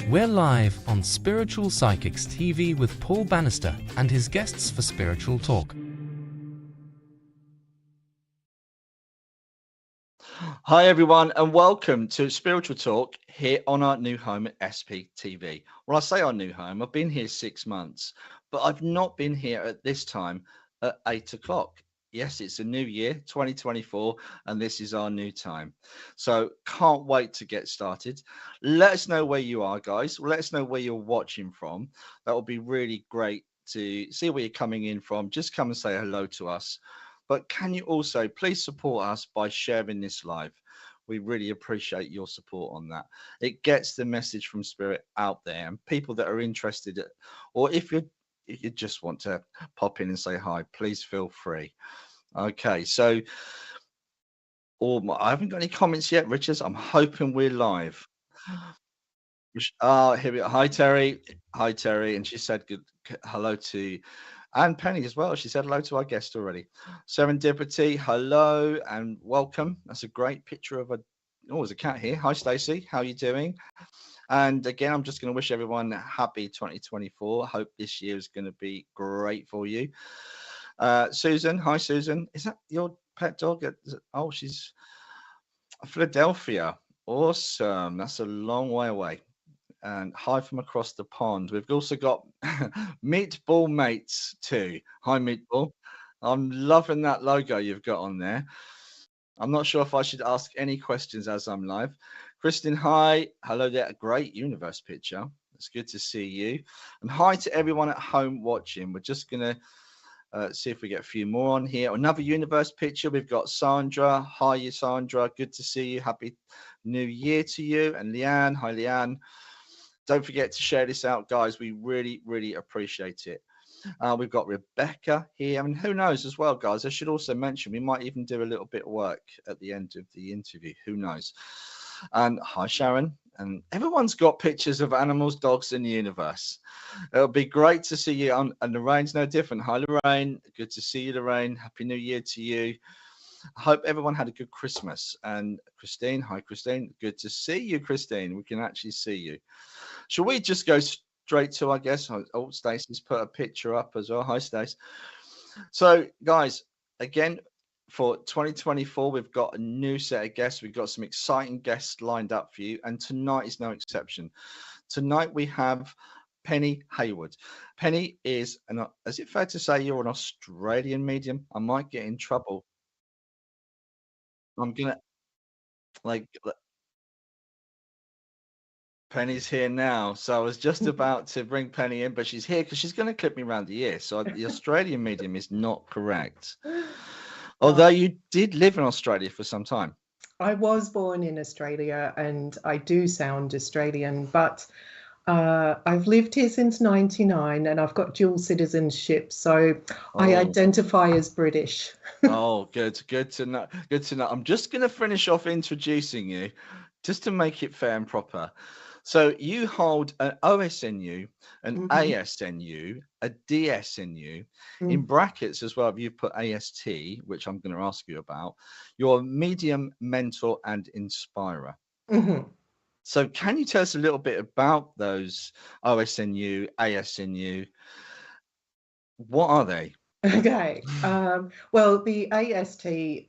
We're live on Spiritual Psychics TV with Paul Bannister and his guests for Spiritual Talk. Hi everyone and welcome to Spiritual Talk here on our new home at SPTV. Well, I say our new home, I've been here 6 months, but I've not been here at this time at 8 o'clock. Yes, it's a new year, 2024, and this is our new time. So can't wait to get started. Let us know where you are, guys. Let us know where you're watching from. That will be really great to see where you're coming in from. Just come and say hello to us. But can you also please support us by sharing this live? We really appreciate your support on that. It gets the message from Spirit out there, and people that are interested, or if you just want to pop in and say hi, please feel free. Okay, so I haven't got any comments yet, Richards. I'm hoping we're live. Here we are. Hi Terry. Hi Terry. And she said good hello to and Penny as well. She said hello to our guest already. Serendipity, hello and welcome. That's a great picture of there's a cat here. Hi Stacey, how are you doing? And again, I'm just going to wish everyone a happy 2024. Hope this year is going to be great for you. Susan, hi Susan. Is that your pet dog? Oh, she's Philadelphia. Awesome. That's a long way away. And hi from across the pond. We've also got Meatball Mates too. Hi Meatball. I'm loving that logo you've got on there. I'm not sure if I should ask any questions as I'm live. Kristen, hi. Hello there. A great universe picture. It's good to see you. And hi to everyone at home watching. We're just going to see if we get a few more on here. Another universe picture. We've got Sandra. Hi, Sandra. Good to see you. Happy New Year to you. And Leanne. Hi, Leanne. Don't forget to share this out, guys. We really, really appreciate it. We've got Rebecca here. I mean, who knows as well, guys? I should also mention we might even do a little bit of work at the end of the interview. Who knows? And hi, Sharon. And everyone's got pictures of animals, dogs in the universe. It'll be great to see you. And Lorraine's no different. Hi, Lorraine. Good to see you, Lorraine. Happy New Year to you. I hope everyone had a good Christmas. And Christine, hi, Christine. Good to see you, Christine. We can actually see you. Shall we just go straight to, I guess? Oh, Stacey's put a picture up as well. Hi, Stace. So, guys, again, for 2024, we've got a new set of guests. We've got some exciting guests lined up for you. And tonight is no exception. Tonight we have Penny Hayward. Penny is is it fair to say you're an Australian medium? I might get in trouble. I'm gonna Penny's here now, so I was just about to bring Penny in, but she's here because she's going to clip me around the ear. So the Australian medium is not correct. Although you did live in Australia for some time. I was born in Australia and I do sound Australian, but I've lived here since 99 and I've got dual citizenship, so I identify as British. Oh, good to know. Good to know. I'm just going to finish off introducing you just to make it fair and proper. So you hold an OSNU, an ASNU, a DSNU, in brackets as well. You've put AST, which I'm going to ask you about. You're a medium, mentor, and inspirer. So can you tell us a little bit about those OSNU, ASNU? What are they? Okay. Well, the AST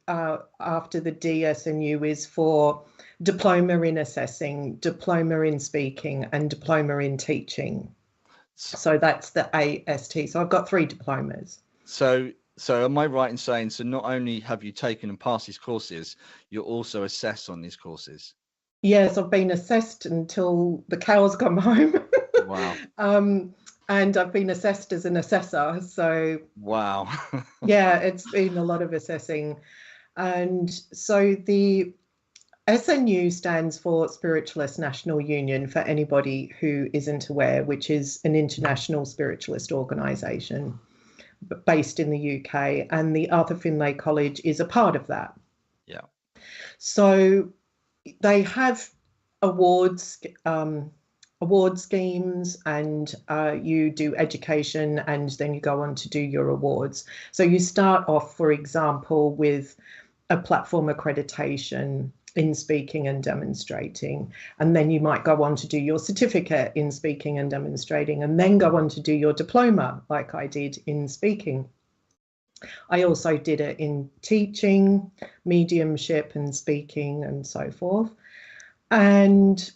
after the DSNU is for Diploma in Assessing, Diploma in Speaking, and Diploma in Teaching. So that's the AST. So I've got 3 diplomas. So am I right in saying, so not only have you taken and passed these courses, you're also assessed on these courses? Yes, I've been assessed until the cows come home. Wow. And I've been assessed as an assessor. So wow. Yeah, it's been a lot of assessing. And so the SNU stands for Spiritualist National Union, for anybody who isn't aware, which is an international spiritualist organisation based in the UK, and the Arthur Findlay College is a part of that. Yeah. So they have awards schemes, and you do education, and then you go on to do your awards. So you start off, for example, with a platform accreditation. in speaking and demonstrating. And then you might go on to do your certificate in speaking and demonstrating, and then go on to do your diploma, like I did in speaking. I also did it in teaching, mediumship and speaking and so forth. And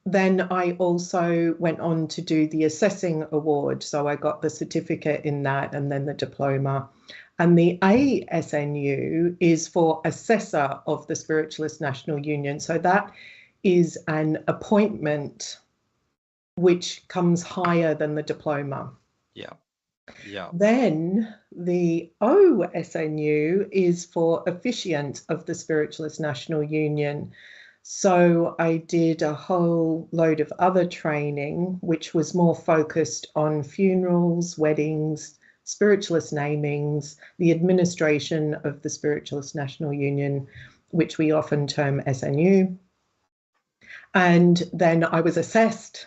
then I also went on to do the assessing award. So I got the certificate in that and then the diploma. And the ASNU is for Assessor of the Spiritualist National Union. So that is an appointment which comes higher than the diploma. Yeah. Yeah. Then the OSNU is for Officiant of the Spiritualist National Union. So I did a whole load of other training, which was more focused on funerals, weddings, spiritualist namings, the administration of the Spiritualist National Union, which we often term SNU. And then I was assessed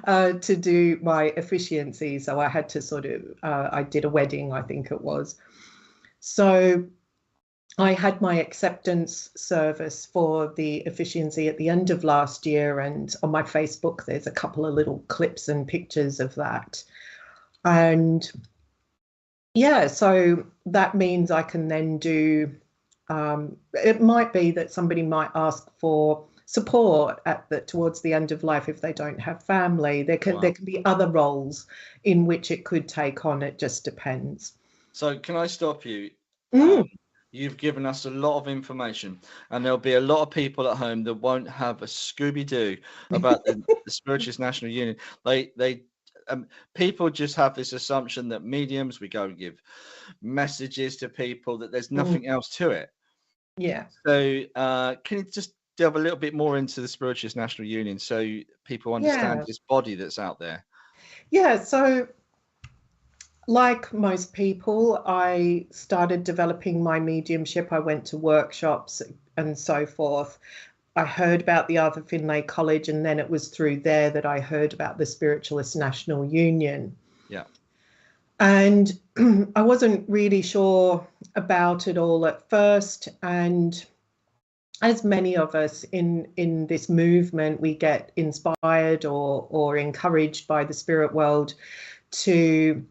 to do my efficiency. So I had to sort of, I did a wedding, I think it was. So I had my acceptance service for the efficiency at the end of last year, and on my Facebook there's a couple of little clips and pictures of that. And yeah, so that means I can then do, it might be that somebody might ask for support towards the end of life if they don't have family. There can be other roles in which it could take on. It just depends. So can I stop you? You've given us a lot of information, and there'll be a lot of people at home that won't have a Scooby-Doo about the Spiritualist National Union. People just have this assumption that mediums, we go and give messages to people, that there's nothing else to it. Yeah. So can you just delve a little bit more into the Spiritualist National Union so people understand this body that's out there? Yeah, so like most people, I started developing my mediumship. I went to workshops and so forth. I heard about the Arthur Findlay College, and then it was through there that I heard about the Spiritualist National Union. Yeah. And I wasn't really sure about it all at first. And as many of us in this movement, we get inspired or encouraged by the spirit world to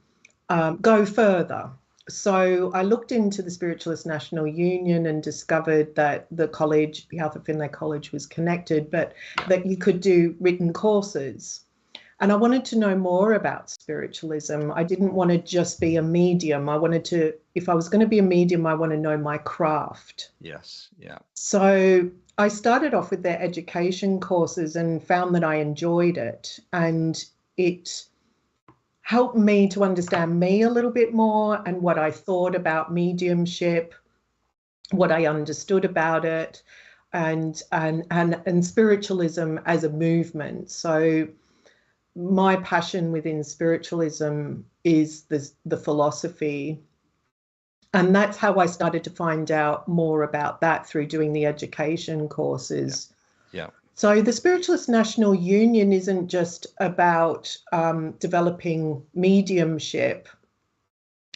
go further. So I looked into the Spiritualist National Union and discovered that the college, the Arthur Findlay College, was connected, but that you could do written courses. And I wanted to know more about spiritualism. I didn't want to just be a medium. I wanted to, if I was going to be a medium, I want to know my craft. Yes, yeah. So I started off with their education courses and found that I enjoyed it. And it helped me to understand me a little bit more and what I thought about mediumship, what I understood about it, and spiritualism as a movement. So my passion within spiritualism is the philosophy. And that's how I started to find out more about that, through doing the education courses. Yeah. So the Spiritualist National Union isn't just about developing mediumship.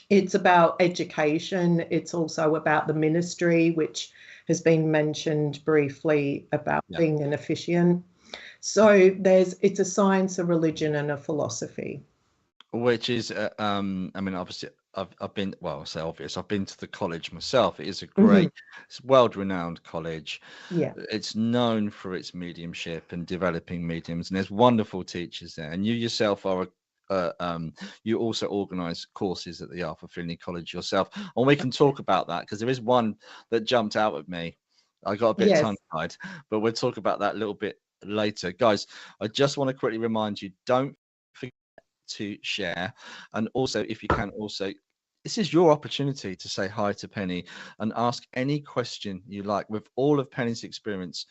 It's about education. It's also about the ministry, which has been mentioned briefly about being an officiant. So it's a science, a religion, and a philosophy. Which is, I mean, obviously, I've been, well, I say obvious, I've been to the college myself. It is a great, it's world-renowned college. Yeah. It's known for its mediumship and developing mediums, and there's wonderful teachers there. And you yourself are you also organise courses at the Arthur Findlay College yourself, and we can talk about that, because there is one that jumped out at me. I got a bit tongue-tied, but we'll talk about that a little bit later. Guys, I just want to quickly remind you, don't forget to share, and also, if you can, also, this is your opportunity to say hi to Penny and ask any question you like. With all of Penny's experience,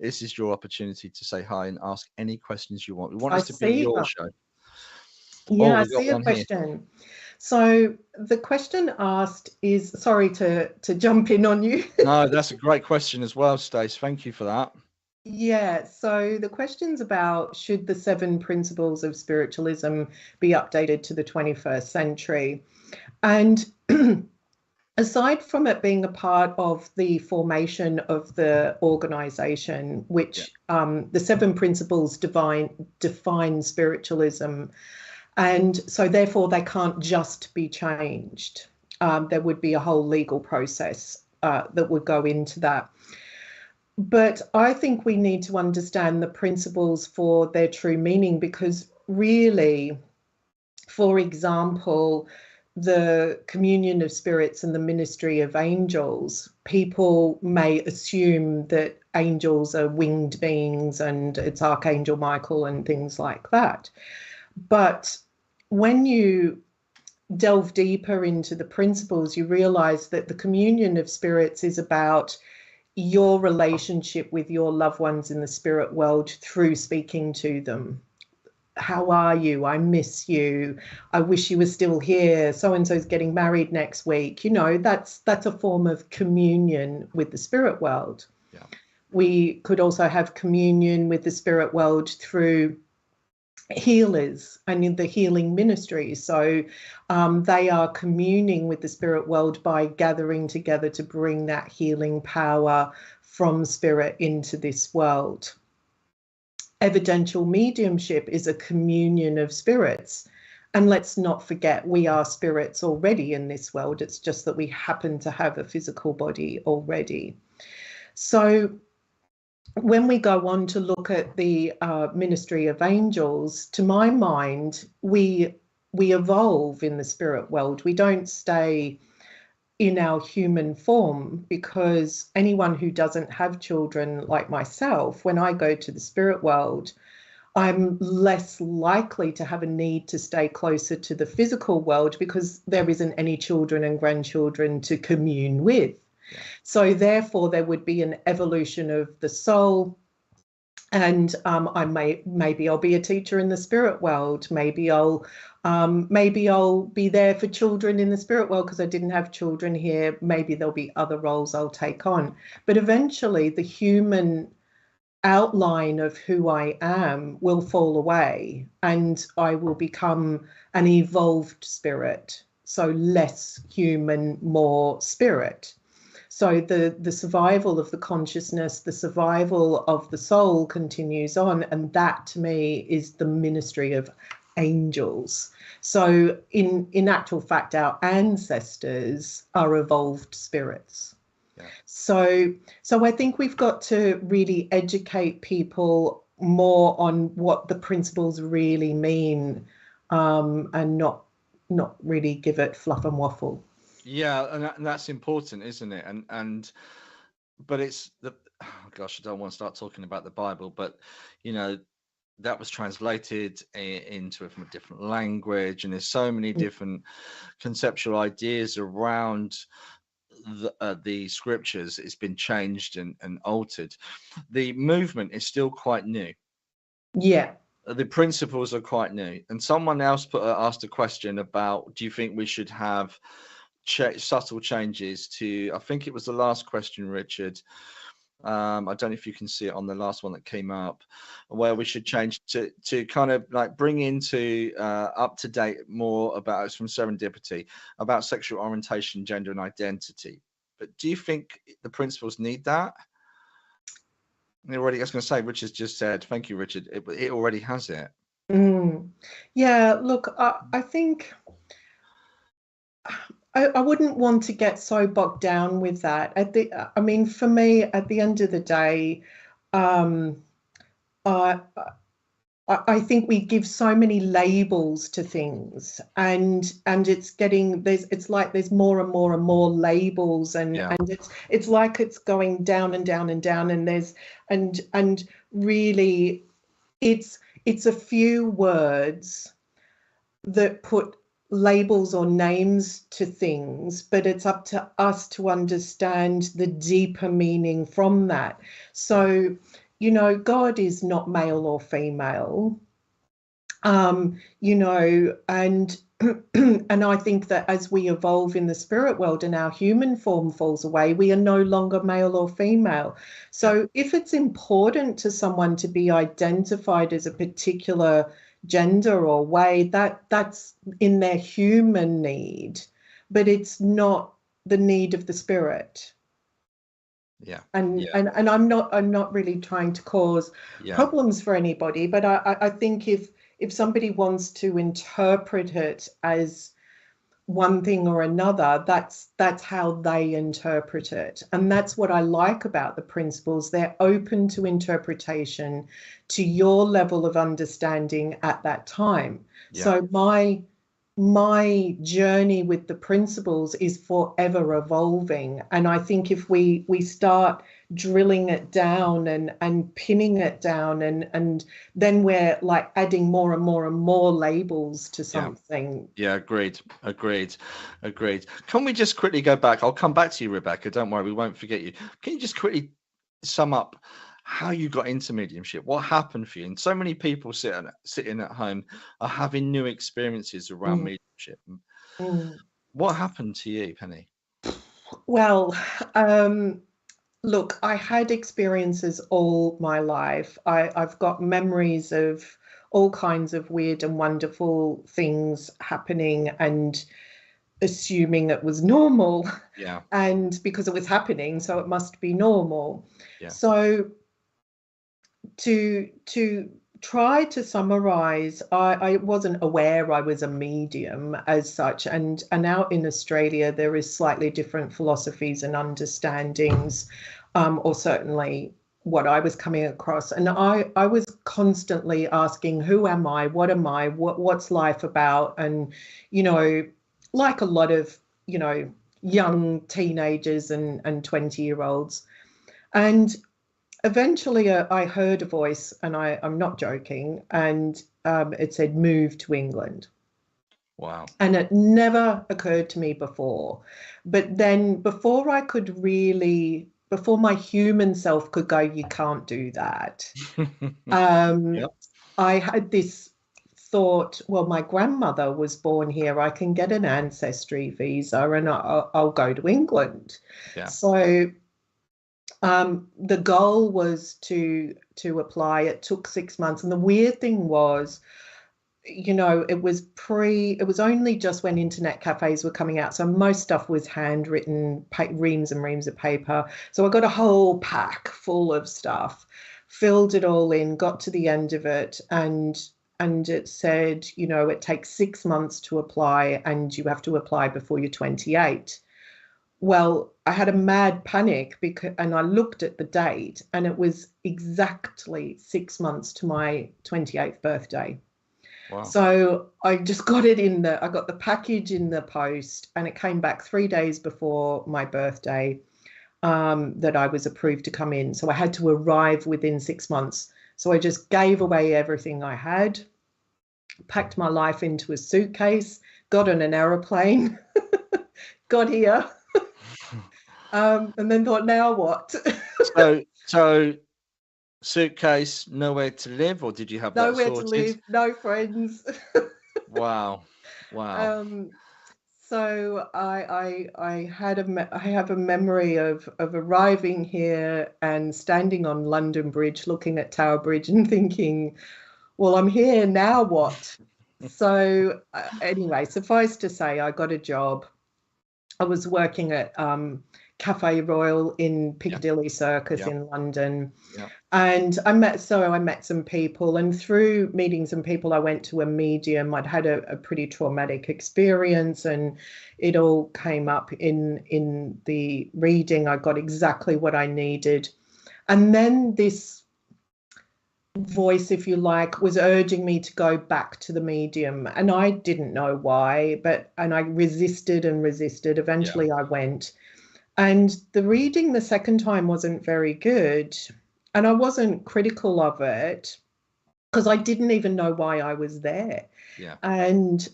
this is your opportunity to say hi and ask any questions you want. We want this to be your show. Yeah, I see a question here. So the question asked is, sorry to jump in on you. No, that's a great question as well, Stace. Thank you for that. Yeah, so the question's about, should the 7 principles of spiritualism be updated to the 21st century? And aside from it being a part of the formation of the organization, which the 7 principles define spiritualism, and so therefore they can't just be changed. There would be a whole legal process that would go into that. But I think we need to understand the principles for their true meaning, because really, for example, the communion of spirits and the ministry of angels, people may assume that angels are winged beings and it's Archangel Michael and things like that. But when you delve deeper into the principles, you realize that the communion of spirits is about your relationship with your loved ones in the spirit world through speaking to them. How are you? I miss you. I wish you were still here. So-and-so's getting married next week. You know, that's a form of communion with the spirit world. Yeah. We could also have communion with the spirit world through healers and in the healing ministry. So they are communing with the spirit world by gathering together to bring that healing power from spirit into this world. Evidential mediumship is a communion of spirits. And let's not forget, we are spirits already in this world. It's just that we happen to have a physical body already. So when we go on to look at the ministry of angels, to my mind, we evolve in the spirit world. We don't stay in our human form, because anyone who doesn't have children like myself, when I go to the spirit world, I'm less likely to have a need to stay closer to the physical world, because there isn't any children and grandchildren to commune with. Yeah. So therefore there would be an evolution of the soul. And maybe I'll be a teacher in the spirit world. Maybe I'll be there for children in the spirit world because I didn't have children here. Maybe there'll be other roles I'll take on. But eventually the human outline of who I am will fall away, and I will become an evolved spirit. So less human, more spirit. So the survival of the consciousness, the survival of the soul continues on. And that to me is the ministry of angels. So in actual fact, our ancestors are evolved spirits. Yeah. So I think we've got to really educate people more on what the principles really mean, and not really give it fluff and waffle. Yeah, and that's important, isn't it? But it's gosh, I don't want to start talking about the Bible, but you know, that was translated into from a different language, and there's so many different conceptual ideas around the scriptures. It's been changed and altered. The movement is still quite new. Yeah. The principles are quite new. And someone else asked a question about, do you think we should have subtle changes to, I think it was the last question, Richard. I don't know if you can see it on the last one that came up, where we should change to kind of like bring into up to date more about, it's from Serendipity, about sexual orientation, gender and identity. But do you think the principles need that? Already, I was going to say, Richard's just said, thank you, Richard. It already has it. Yeah, look, I think I wouldn't want to get so bogged down with that. I mean, for me, at the end of the day, I think we give so many labels to things, and it's like there's more and more and more labels, and it's like it's going down and down and down, and really it's a few words that put labels or names to things, but it's up to us to understand the deeper meaning from that. So, you know, God is not male or female, you know, and I think that as we evolve in the spirit world and our human form falls away, we are no longer male or female. So if it's important to someone to be identified as a particular gender or way, that's in their human need, but it's not the need of the spirit. Yeah. And I'm not really trying to cause problems for anybody, but I think if somebody wants to interpret it as one thing or another, that's how they interpret it. And that's what I like about the principles. They're open to interpretation to your level of understanding at that time. So my journey with the principles is forever evolving. And I think if we start drilling it down and pinning it down, and then we're like adding more and more and more labels to something. Yeah, agreed. Can we just quickly go back? I'll come back to you, Rebecca. Don't worry, we won't forget you. Can you just quickly sum up how you got into mediumship? What happened for you? And so many people sitting at home are having new experiences around mediumship. What happened to you, Penny? Well, look, I had experiences all my life. I've got memories of all kinds of weird and wonderful things happening and assuming it was normal. Yeah. And because it was happening, so it must be normal. Yeah. So to try to summarize, I wasn't aware I was a medium as such, and out in Australia there is slightly different philosophies and understandings, or certainly what I was coming across. And I was constantly asking, who am I? What am I? What's life about? And, you know, like a lot of, you know, young teenagers and 20-year-olds. And eventually I heard a voice, and I'm not joking, and it said, move to England. Wow. And it never occurred to me before. But then before my human self could go, you can't do that. I had this thought, well, my grandmother was born here. I can get an ancestry visa and I'll go to England. Yeah. So the goal was to apply. It took 6 months. And the weird thing was, you know, it was only just when internet cafes were coming out. So most stuff was handwritten, reams and reams of paper. So I got a whole pack full of stuff, filled it all in, got to the end of it, and it said, you know, it takes 6 months to apply and you have to apply before you're 28. Well, I had a mad panic and I looked at the date and it was exactly 6 months to my 28th birthday. Wow. So I just got I got the package in the post, and it came back 3 days before my birthday, that I was approved to come in. So I had to arrive within 6 months. So I just gave away everything I had, packed my life into a suitcase, got on an aeroplane, got here, and then thought, now what? So suitcase, nowhere to live, or did you have that sorted? Nowhere to live, no friends. Wow. So I have a memory of arriving here and standing on London Bridge, looking at Tower Bridge and thinking, well, I'm here, now what? So anyway, suffice to say, I got a job. I was working at Cafe Royal in Piccadilly Circus in London. Yeah. And I met some people, and through meeting some people, I went to a medium. I'd had a pretty traumatic experience, and it all came up in the reading. I got exactly what I needed. And then this voice, if you like, was urging me to go back to the medium, and I didn't know why, and I resisted and resisted. Eventually I went, and the reading the second time wasn't very good, and I wasn't critical of it because I didn't even know why I was there. Yeah. And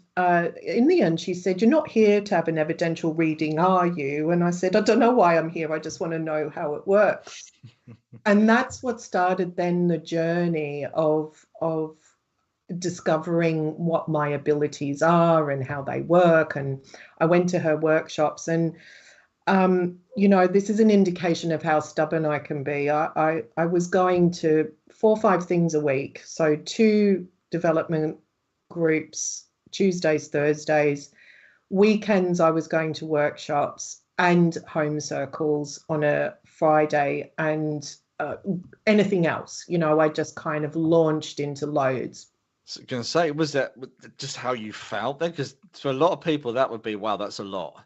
in the end she said, you're not here to have an evidential reading, are you? And I said, I don't know why I'm here, I just want to know how it works. And that's what started then the journey of discovering what my abilities are and how they work. And I went to her workshops, and you know, this is an indication of how stubborn I can be. I was going to 4 or 5 things a week, so 2 development groups, Tuesdays, Thursdays. Weekends I was going to workshops, and home circles on a Friday, and anything else. I just kind of launched into loads. So going to say, was that just how you felt then? Because for a lot of people, that would be, wow, that's a lot.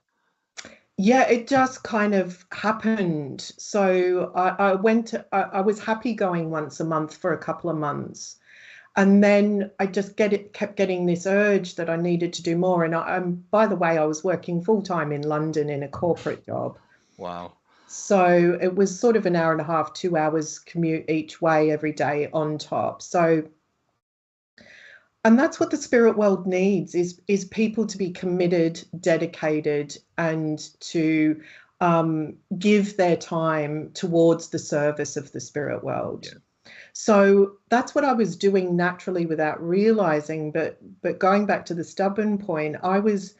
Yeah, it just kind of happened. So I I was happy going once a month for a couple of months. And then I just kept getting this urge that I needed to do more. And by the way, I was working full time in London in a corporate job. Wow. So it was sort of an hour and a half, 2 hours commute each way every day on top. So, and that's what the spirit world needs is people to be committed, dedicated, and to give their time towards the service of the spirit world. Yeah. So that's what I was doing naturally without realizing. But going back to the stubborn point, I was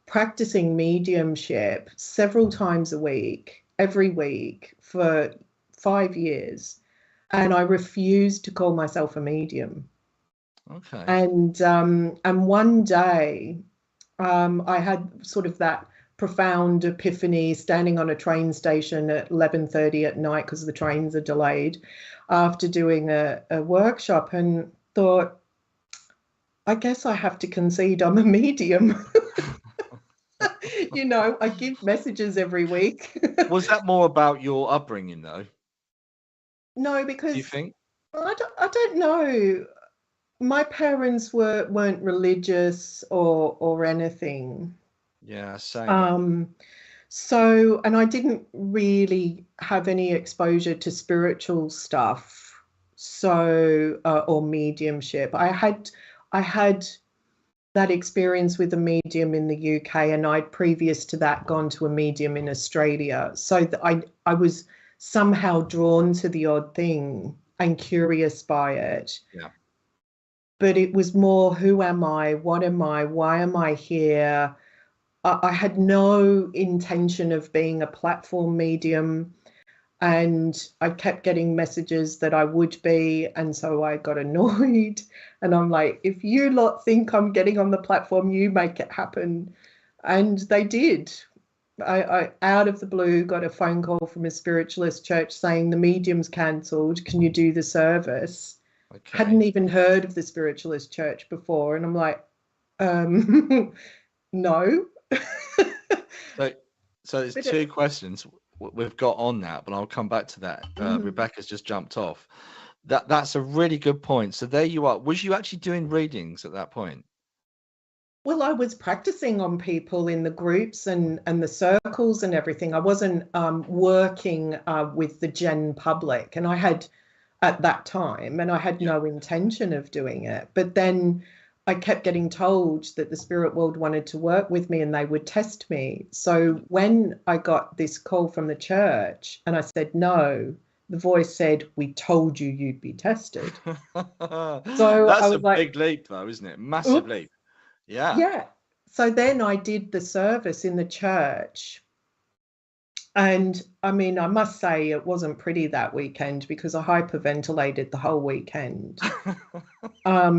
practicing mediumship several times a week, every week for 5 years, and I refused to call myself a medium. Okay. And one day I had sort of that profound epiphany standing on a train station at 11:30 at night because the trains are delayed after doing a workshop, and thought, I guess I have to concede I'm a medium. I give messages every week. Was that more about your upbringing, though? No, because Do you think? I don't know. My parents weren't religious or anything. Yeah, same. So, and I didn't really have any exposure to spiritual stuff, so or mediumship. I had that experience with a medium in the UK, and I'd previous to that gone to a medium in Australia. So I was somehow drawn to the odd thing and curious by it. Yeah. But it was more, who am I? What am I? Why am I here? I had no intention of being a platform medium, and I kept getting messages that I would be, and so I got annoyed. And I'm like, if you lot think I'm getting on the platform, you make it happen. And they did. I out of the blue got a phone call from a spiritualist church saying the medium's cancelled. Can you do the service? Okay. Hadn't even heard of the spiritualist church before, and I'm like, no. So there's two questions we've got on that, but I'll come back to that. Rebecca's just jumped off. That's a really good point. So there you are. Was you actually doing readings at that point? Well, I was practicing on people in the groups and the circles and everything. I wasn't working with the gen public, and I had at that time, and I had no intention of doing it. But then I kept getting told that the spirit world wanted to work with me and they would test me. So when I got this call from the church and I said no, the voice said, "We told you you'd be tested." So that's I was a big leap, though, isn't it? Massive leap. Yeah. Yeah. So then I did the service in the church. And I mean, I must say it wasn't pretty that weekend because I hyperventilated the whole weekend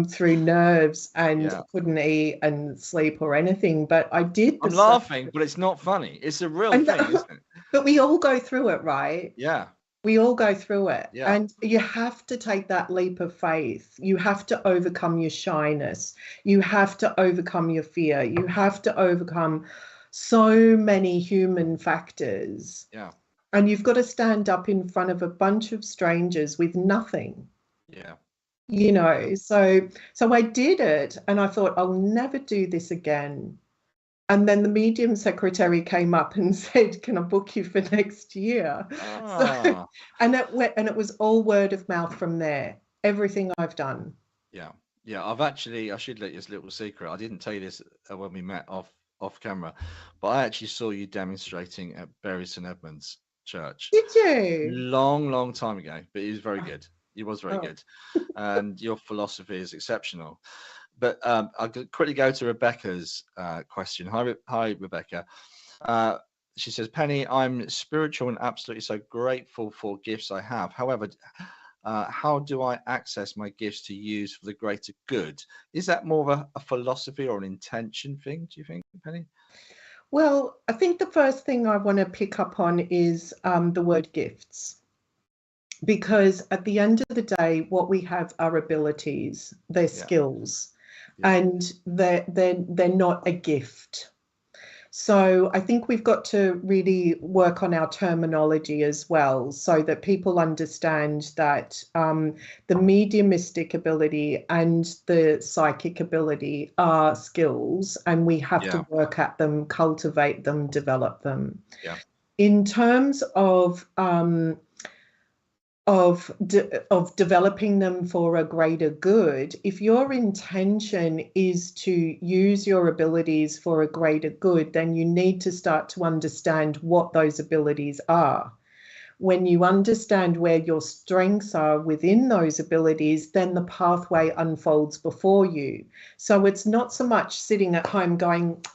through nerves, and couldn't eat and sleep or anything. But I did. I'm laughing, but it's not funny. It's a real thing, isn't it? But we all go through it, right? Yeah. We all go through it. Yeah. And you have to take that leap of faith. You have to overcome your shyness. You have to overcome your fear. You have to overcome so many human factors. Yeah. And you've got to stand up in front of a bunch of strangers with nothing. Yeah. So I did it, and I thought, I'll never do this again. And then the medium secretary came up and said, "Can I book you for next year?" So, and it was all word of mouth from there. Everything I've done. Yeah. I should let you this little secret. I didn't tell you this when we met off camera, but I actually saw you demonstrating at Bury St Edmunds Church. Did you? Long time ago, but he was very good. He was very good, and your philosophy is exceptional. But I'll quickly go to Rebecca's question. Hi, Rebecca. She says, "Penny, I'm spiritual and absolutely so grateful for gifts I have. However, how do I access my gifts to use for the greater good?" Is that more of a philosophy or an intention thing, do you think, Penny? Well, I think the first thing I want to pick up on is the word gifts. Because at the end of the day, what we have are abilities, they're skills, and they're not a gift. So I think we've got to really work on our terminology as well, so that people understand that the mediumistic ability and the psychic ability are skills, and we have to work at them, cultivate them, develop them. Yeah. In terms of developing them for a greater good, if your intention is to use your abilities for a greater good, then you need to start to understand what those abilities are. When you understand where your strengths are within those abilities, then the pathway unfolds before you. So it's not so much sitting at home going,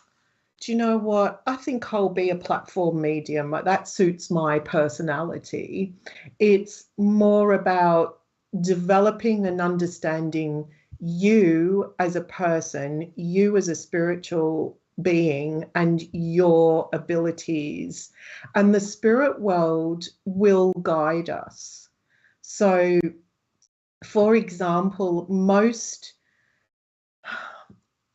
do you know what? I think I'll be a platform medium. That suits my personality. It's more about developing and understanding you as a person, you as a spiritual being, and your abilities. And the spirit world will guide us. So, for example,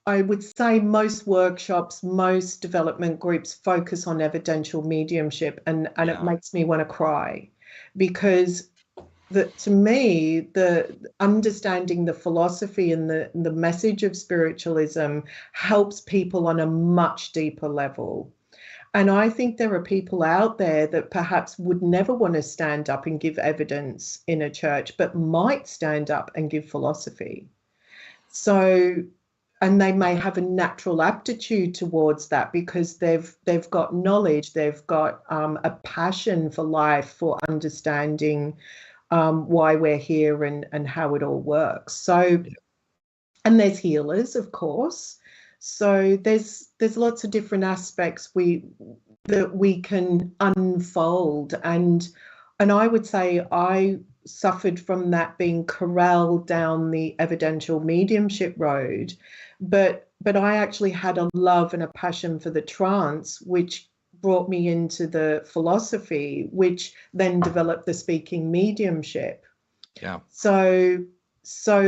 I would say most workshops, most development groups focus on evidential mediumship, and it makes me want to cry, because to me, the understanding the philosophy and the message of spiritualism helps people on a much deeper level. And I think there are people out there that perhaps would never want to stand up and give evidence in a church, but might stand up and give philosophy. So, and they may have a natural aptitude towards that because they've got knowledge, they've got a passion for life, for understanding why we're here and how it all works. So, and there's healers, of course. So there's lots of different aspects that we can unfold, and I would say I suffered from that, being corralled down the evidential mediumship road, but I actually had a love and a passion for the trance, which brought me into the philosophy, which then developed the speaking mediumship. Yeah. So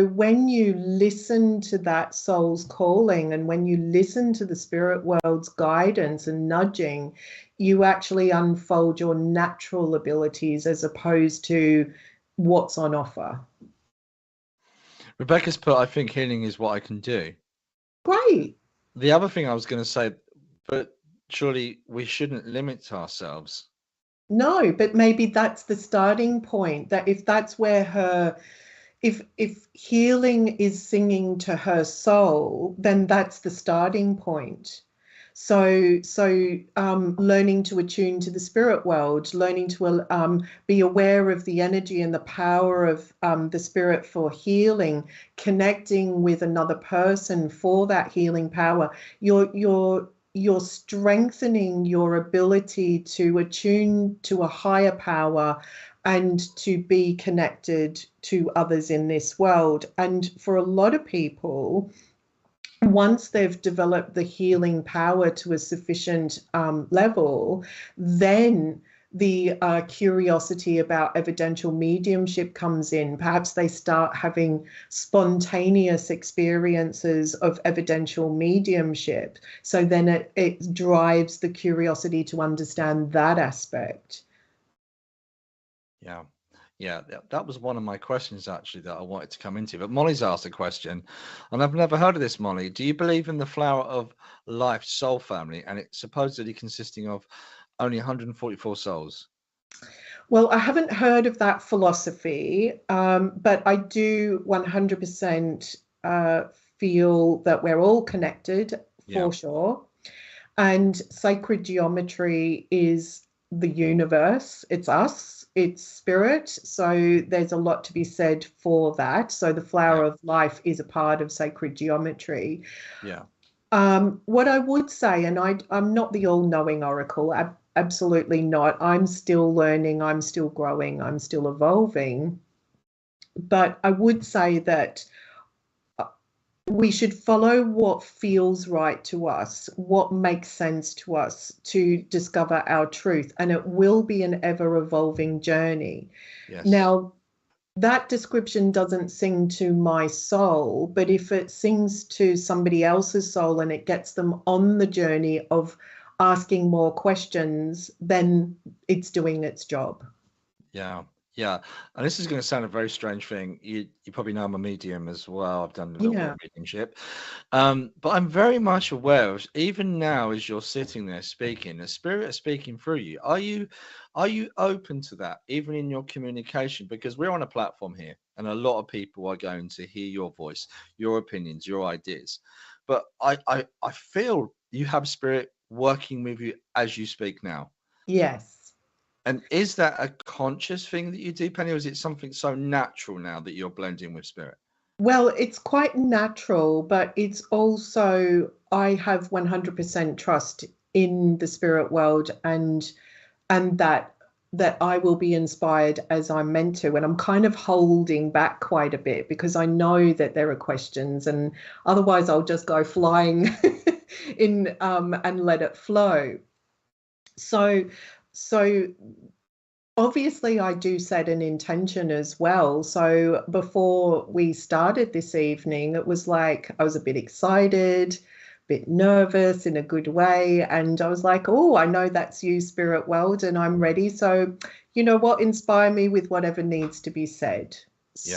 when you listen to that soul's calling, and when you listen to the spirit world's guidance and nudging, you actually unfold your natural abilities as opposed to what's on offer. Rebecca's put, I think healing is what I can do. Great. The other thing I was going to say, but surely we shouldn't limit ourselves. No, but maybe that's the starting point, that if that's where if healing is singing to her soul, then that's the starting point. So learning to attune to the spirit world, learning to be aware of the energy and the power of the spirit for healing, connecting with another person for that healing power. You're strengthening your ability to attune to a higher power and to be connected to others in this world. And for a lot of people, once they've developed the healing power to a sufficient level, then the curiosity about evidential mediumship comes in. Perhaps they start having spontaneous experiences of evidential mediumship. So then it drives the curiosity to understand that aspect. Yeah, that was one of my questions actually that I wanted to come into. But Molly's asked a question, and I've never heard of this, Molly. Do you believe in the Flower of Life soul family, and it's supposedly consisting of only 144 souls? Well, I haven't heard of that philosophy, but I do 100% feel that we're all connected, for sure. And sacred geometry is the universe. It's us, it's spirit. So there's a lot to be said for that. So the Flower of Life is a part of sacred geometry. Yeah. What I would say, and I'm not the all-knowing oracle, absolutely not. I'm still learning, I'm still growing, I'm still evolving. But I would say that we should follow what feels right to us, what makes sense to us to discover our truth. And it will be an ever evolving journey. Yes. Now, that description doesn't sing to my soul, but if it sings to somebody else's soul and it gets them on the journey of asking more questions, then it's doing its job. Yeah. Yeah. And this is going to sound a very strange thing. You probably know I'm a medium as well. I've done a little bit of mediumship. But I'm very much aware of, even now as you're sitting there speaking, the spirit is speaking through you. Are you open to that, even in your communication? Because we're on a platform here and a lot of people are going to hear your voice, your opinions, your ideas. But I feel you have spirit working with you as you speak now. Yes. And is that a conscious thing that you do, Penny, or is it something so natural now that you're blending with spirit? Well, it's quite natural, but it's also, I have 100% trust in the spirit world and that I will be inspired as I'm meant to. And I'm kind of holding back quite a bit because I know that there are questions, and otherwise I'll just go flying in and let it flow. So obviously I do set an intention as well. So before we started this evening, it was like I was a bit excited, a bit nervous in a good way. And I was like, oh, I know that's you, spirit world, and I'm ready. So you know what? Inspire me with whatever needs to be said. Yeah.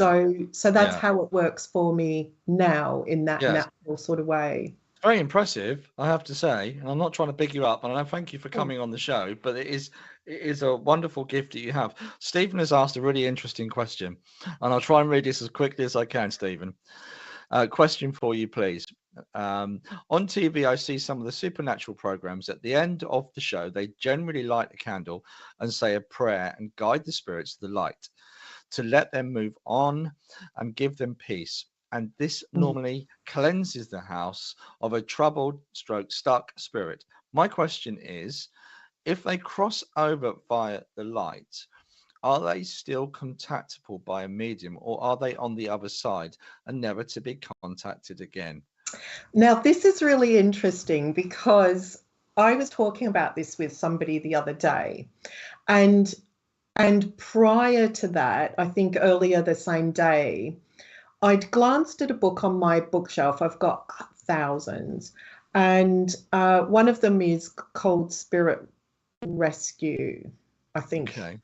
So that's how it works for me now, in that natural sort of way. Very impressive, I have to say. And I'm not trying to big you up, and I thank you for coming on the show, but it is a wonderful gift that you have. Stephen has asked a really interesting question, and I'll try and read this as quickly as I can, Stephen. Question for you, please. On TV, I see some of the supernatural programs. At the end of the show, they generally light a candle and say a prayer and guide the spirits to the light to let them move on and give them peace. And this normally cleanses the house of a troubled stuck spirit. My question is, if they cross over via the light, are they still contactable by a medium, or are they on the other side and never to be contacted again? Now, this is really interesting because I was talking about this with somebody the other day, and prior to that, I think earlier the same day, I'd glanced at a book on my bookshelf. I've got thousands, and one of them is called Spirit Rescue, I think. Okay.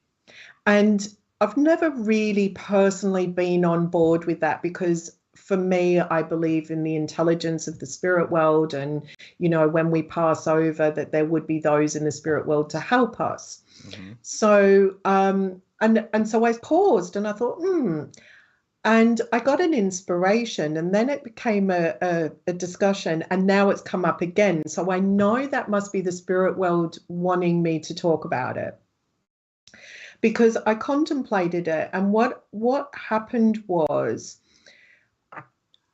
And I've never really personally been on board with that because for me, I believe in the intelligence of the spirit world, and you know, when we pass over, that there would be those in the spirit world to help us. Mm-hmm. So and so I paused and I thought, and I got an inspiration, and then it became a discussion, and now it's come up again. So I know that must be the spirit world wanting me to talk about it, because I contemplated it, and what happened was,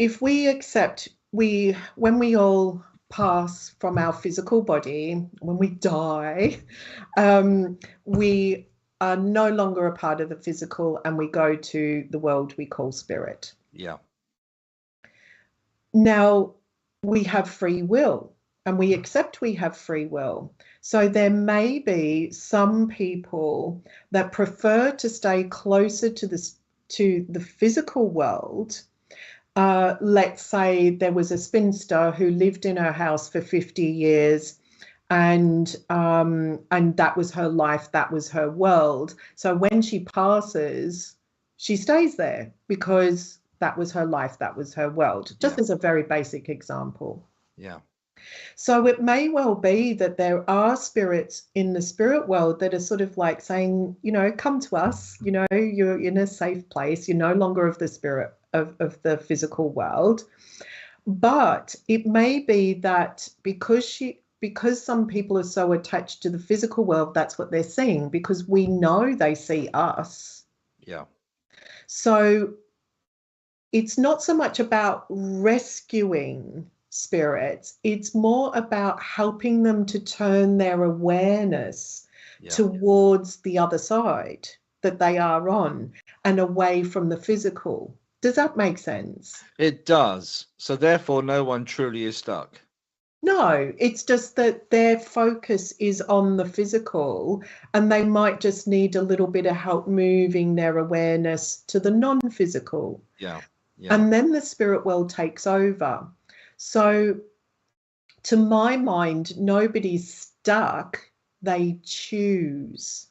if we accept, when we all pass from our physical body, when we die, we are no longer a part of the physical, and we go to the world we call spirit. Yeah. Now, we have free will, and we accept we have free will. So there may be some people that prefer to stay closer to the physical world. Let's say there was a spinster who lived in her house for 50 years. And that was her life, that was her world. So when she passes, she stays there because that was her life, that was her world, just as a very basic example. Yeah. So it may well be that there are spirits in the spirit world that are sort of like saying, you know, come to us, you know, you're in a safe place, you're no longer of the spirit of the physical world. But it may be that because some people are so attached to the physical world, that's what they're seeing, because we know they see us. Yeah. So it's not so much about rescuing spirits, it's more about helping them to turn their awareness towards the other side that they are on and away from the physical. Does that make sense? It does. So therefore, no one truly is stuck. No, it's just that their focus is on the physical, and they might just need a little bit of help moving their awareness to the non-physical. Yeah. Yeah. And then the spirit world takes over. So to my mind, nobody's stuck, they choose.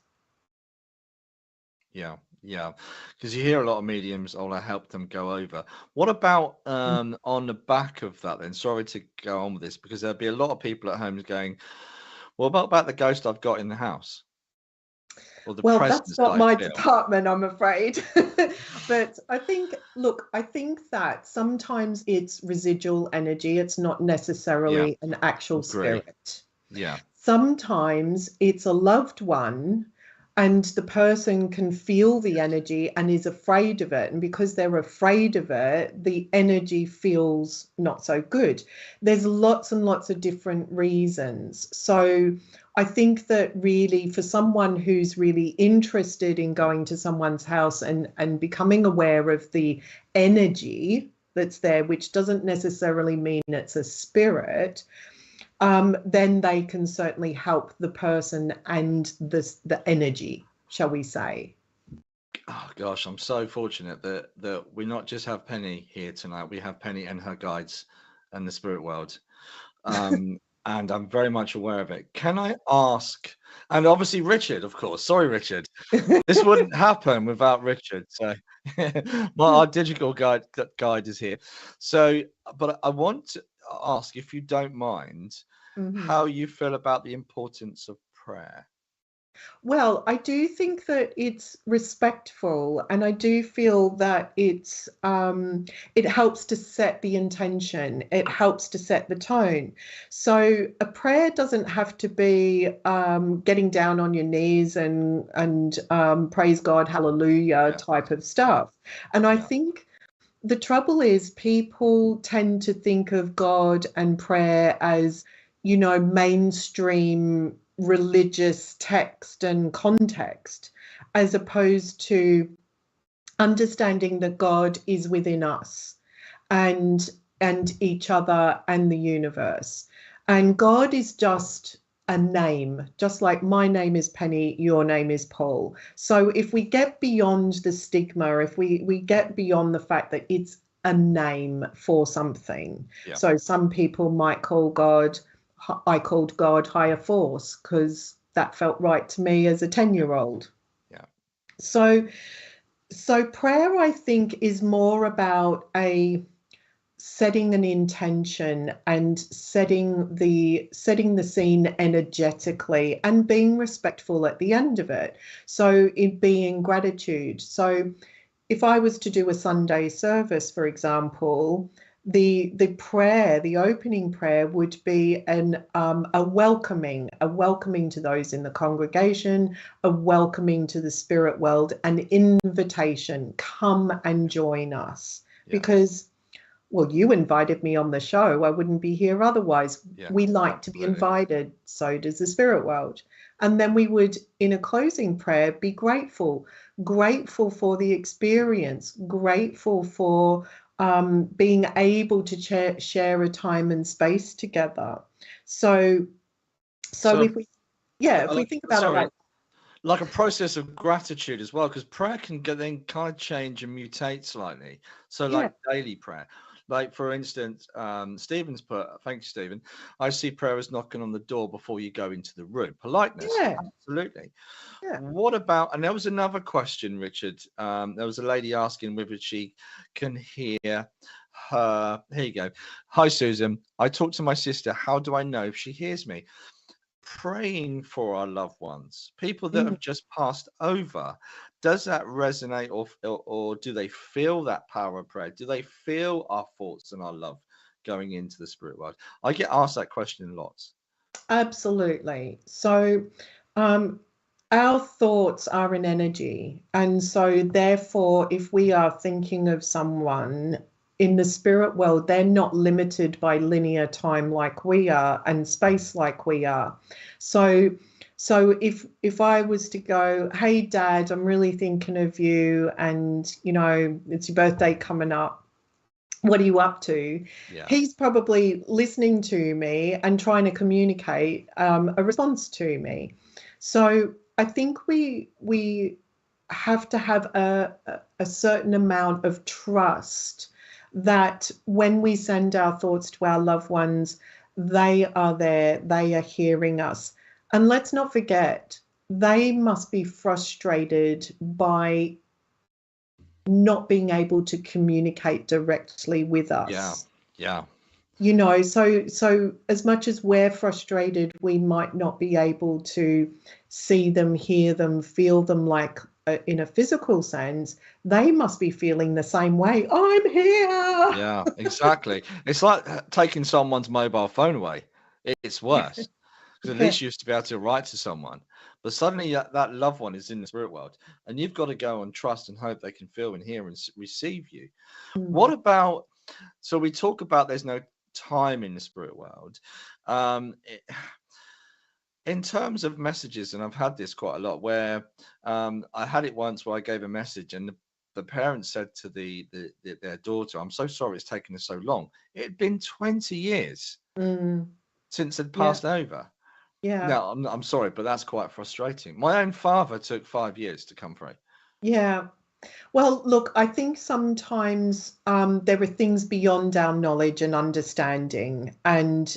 Yeah. Yeah. Because you hear a lot of mediums, oh, I help them go over. What about on the back of that then? Sorry to go on with this, because there'll be a lot of people at home going, well, about the ghost I've got in the house? Or the Well, presence that's that not I my feel? department, I'm afraid. But I think, look, I think that sometimes it's residual energy. It's not Yeah. necessarily an actual Agree. spirit. Yeah. Sometimes it's a loved one, and the person can feel the energy and is afraid of it. And because they're afraid of it, the energy feels not so good. There's lots and lots of different reasons. So I think that really for someone who's really interested in going to someone's house and becoming aware of the energy that's there, which doesn't necessarily mean it's a spirit, then they can certainly help the person and the energy, shall we say. Oh gosh, I'm so fortunate that we not just have Penny here tonight, we have Penny and her guides and the spirit world. And I'm very much aware of it. Can I ask, and obviously Richard, of course, sorry, Richard, this wouldn't happen without Richard. So our digital guide is here. So, but I want to ask, if you don't mind, how you feel about the importance of prayer. Well, I do think that it's respectful, and I do feel that it helps to set the intention. It helps to set the tone. So a prayer doesn't have to be getting down on your knees and praise God, hallelujah type of stuff. And I think the trouble is people tend to think of God and prayer as, mainstream religious text and context, as opposed to understanding that God is within us and each other and the universe. And God is just a name, just like my name is Penny, your name is Paul. So if we get beyond the stigma, if we get beyond the fact that it's a name for something. So some people might call God, I called God higher force because that felt right to me as a 10-year-old. Yeah. So prayer, I think, is more about setting an intention and setting the scene energetically and being respectful at the end of it. So it being gratitude. So if I was to do a Sunday service, for example, the prayer, the opening prayer would be a welcoming to those in the congregation, a welcoming to the spirit world, an invitation, come and join us. Because, well, you invited me on the show, I wouldn't be here otherwise. We like to be invited, so does the spirit world. And then we would, in a closing prayer, be grateful for the experience, grateful for being able to share a time and space together. So if we think about it like a process of gratitude as well, because prayer can then kind of change and mutate slightly. So like daily prayer, like for instance, Stephen's put, thank you, Stephen, I see prayer as knocking on the door before you go into the room. Politeness, absolutely. What about, and there was another question, Richard, there was a lady asking whether she can hear her. Here you go. Hi, Susan. I talked to my sister. How do I know if she hears me? Praying for our loved ones, people that have just passed over, does that resonate, or do they feel that power of prayer? Do they feel our thoughts and our love going into the spirit world? I get asked that question lots. Absolutely. So our thoughts are an energy, and so therefore if we are thinking of someone in the spirit world, they're not limited by linear time like we are and space like we are. So So if I was to go, hey Dad, I'm really thinking of you, and you know it's your birthday coming up, what are you up to? Yeah. He's probably listening to me and trying to communicate a response to me. So I think we have to have a certain amount of trust that when we send our thoughts to our loved ones, they are there, they are hearing us. And let's not forget, they must be frustrated by not being able to communicate directly with us. Yeah. Yeah. You know, so as much as we're frustrated, we might not be able to see them, hear them, feel them like in a physical sense. They must be feeling the same way. I'm here. Yeah, exactly. It's like taking someone's mobile phone away. It's worse. Because at Yeah. least you used to be able to write to someone. But suddenly that loved one is in the spirit world, and you've got to go and trust and hope they can feel and hear and receive you. What about, so we talk about there's no time in the spirit world. In terms of messages, and I've had this quite a lot, where I had it once where I gave a message and the parents said to their daughter, I'm so sorry it's taken us so long. It had been 20 years since they'd passed over. Yeah. Now, I'm sorry, but that's quite frustrating. My own father took 5 years to come through. Yeah. Well, look, I think sometimes there are things beyond our knowledge and understanding, and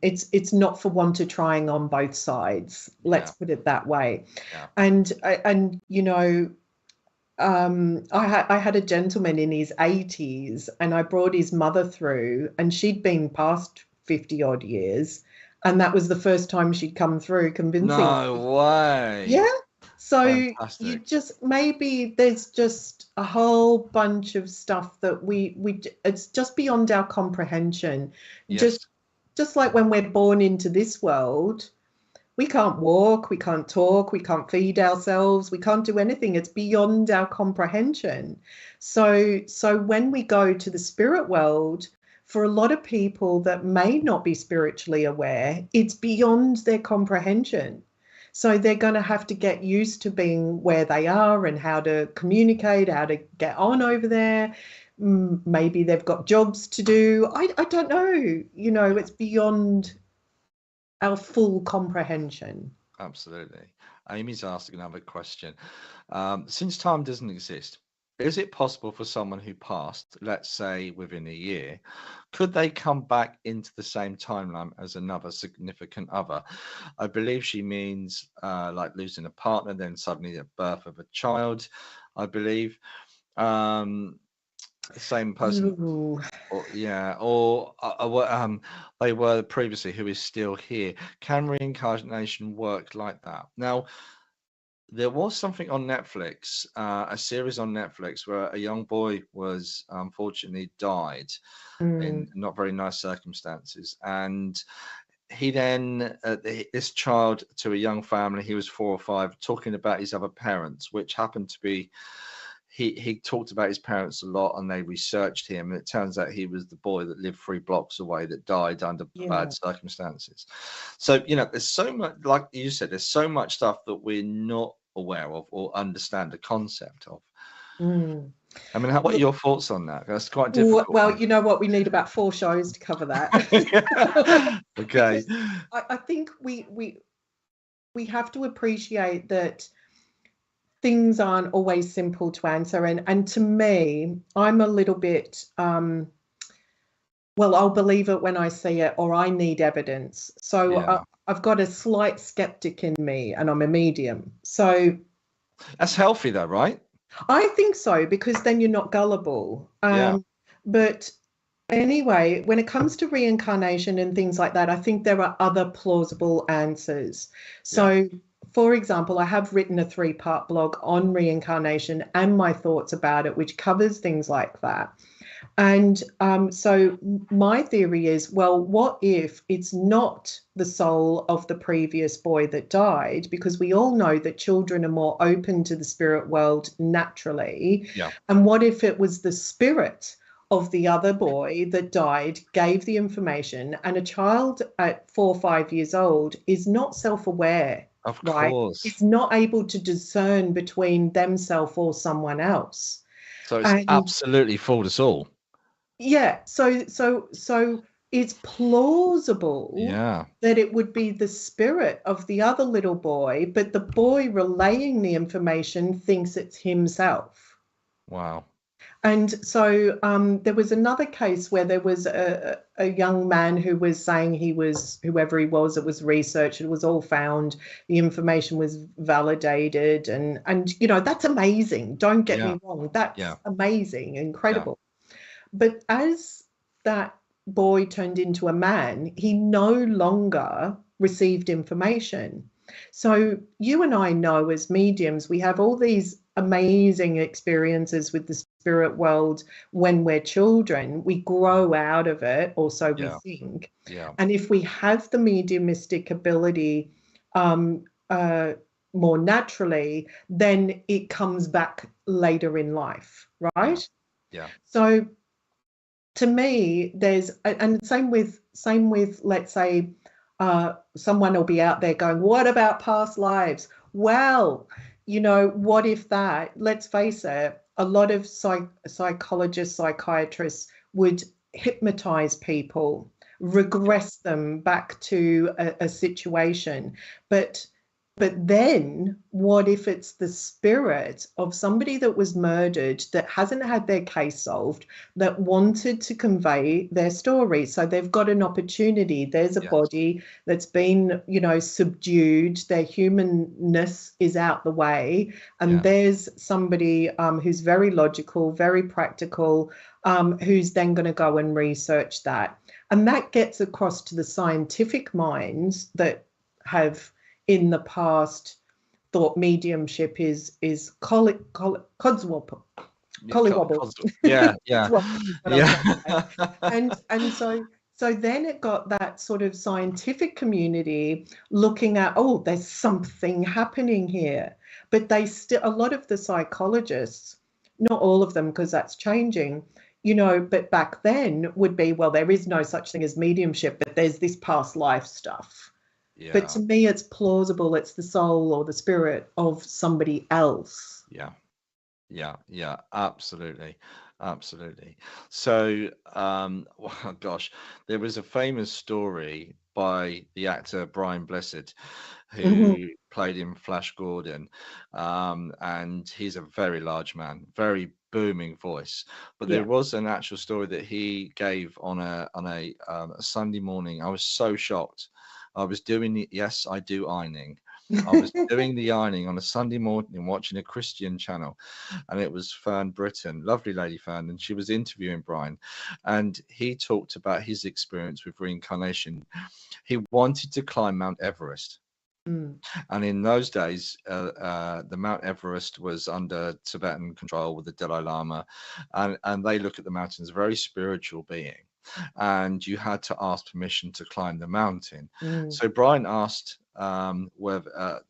it's not for want of trying on both sides. Let's put it that way. Yeah. And you know, I had a gentleman in his 80s, and I brought his mother through, and she'd been past 50 odd years, and that was the first time she'd come through convincing. No way. Yeah. So Fantastic. you just, maybe there's just a whole bunch of stuff that we it's just beyond our comprehension. Yes. Just like when we're born into this world, we can't walk, we can't talk, we can't feed ourselves, we can't do anything. It's beyond our comprehension. So when we go to the spirit world, for a lot of people that may not be spiritually aware, it's beyond their comprehension. So they're going to have to get used to being where they are and how to communicate, how to get on over there. Maybe they've got jobs to do. I don't know. You know, it's beyond our full comprehension. Absolutely. Amy's asking another question. Since time doesn't exist, is it possible for someone who passed, let's say within a year, could they come back into the same timeline as another significant other? I believe she means like losing a partner, then suddenly the birth of a child, I believe. The same person. Ooh. Or they were previously who is still here. Can reincarnation work like that? Now, there was something on Netflix, a series on Netflix where a young boy was unfortunately died in not very nice circumstances, and he then this child to a young family, he was 4 or 5, talking about his other parents, which happened to be, he talked about his parents a lot, and they researched him, and it turns out he was the boy that lived 3 blocks away that died under bad circumstances. So, you know, there's so much, like you said, there's so much stuff that we're not aware of or understand the concept of. I mean, what are your thoughts on that? That's quite difficult. Well, you know what? We need about 4 shows to cover that. Okay. I think we have to appreciate that things aren't always simple to answer. And to me, I'm a little bit, well, I'll believe it when I see it, or I need evidence. So I've got a slight skeptic in me, and I'm a medium. So that's healthy though, right? I think so, because then you're not gullible. But anyway, when it comes to reincarnation and things like that, I think there are other plausible answers. So for example, I have written a 3-part blog on reincarnation and my thoughts about it, which covers things like that. And so my theory is, well, what if it's not the soul of the previous boy that died? Because we all know that children are more open to the spirit world naturally. And what if it was the spirit of the other boy that died, gave the information, and a child at 4 or 5 years old is not self-aware Of right, course. is not able to discern between themselves or someone else. So it's And absolutely fooled us all. yeah, so it's plausible Yeah. that it would be the spirit of the other little boy, but the boy relaying the information thinks it's himself. Wow. And so there was another case where there was a young man who was saying he was whoever he was. It was research. It was all found. The information was validated, and that's amazing. Don't get Yeah. me wrong. That's Yeah. amazing, Yeah. incredible. But as that boy turned into a man, he no longer received information. So you and I know as mediums, we have all these amazing experiences with the spirit world when we're children. We grow out of it, or so we Yeah. think. Yeah. And if we have the mediumistic ability more naturally, then it comes back later in life, right? Yeah. So to me, there's and same with let's say someone will be out there going, what about past lives? Well, what if that? Let's face it, a lot of psychologists, psychiatrists would hypnotize people, regress them back to a situation, but then what if it's the spirit of somebody that was murdered that hasn't had their case solved, that wanted to convey their story? So they've got an opportunity. There's a Yes. body that's been, subdued. Their humanness is out the way. And Yeah. there's somebody who's very logical, very practical, who's then going to go and research that. And that gets across to the scientific minds that have in the past thought mediumship is codswallop. Collywobble. Yeah. That's Yeah. what I was Yeah. saying. And so then it got that sort of scientific community looking at, oh, there's something happening here. But a lot of the psychologists, not all of them, because that's changing, but back then would be, well, there is no such thing as mediumship, but there's this past life stuff. Yeah. But to me, it's plausible. It's the soul or the spirit of somebody else. Yeah. Yeah. Absolutely. Absolutely. So, well, gosh, there was a famous story by the actor Brian Blessed, who played in Flash Gordon, and he's a very large man, very booming voice. But there was an actual story that he gave on a Sunday morning. I was so shocked. I was doing yes, I do ironing. I was doing the ironing on a Sunday morning, watching a Christian channel, and it was Fern Britton, lovely lady Fern, and she was interviewing Brian, and he talked about his experience with reincarnation. He wanted to climb Mount Everest. And in those days, the Mount Everest was under Tibetan control with the Dalai Lama, and they look at the mountain as a very spiritual being, and you had to ask permission to climb the mountain. So Brian asked whether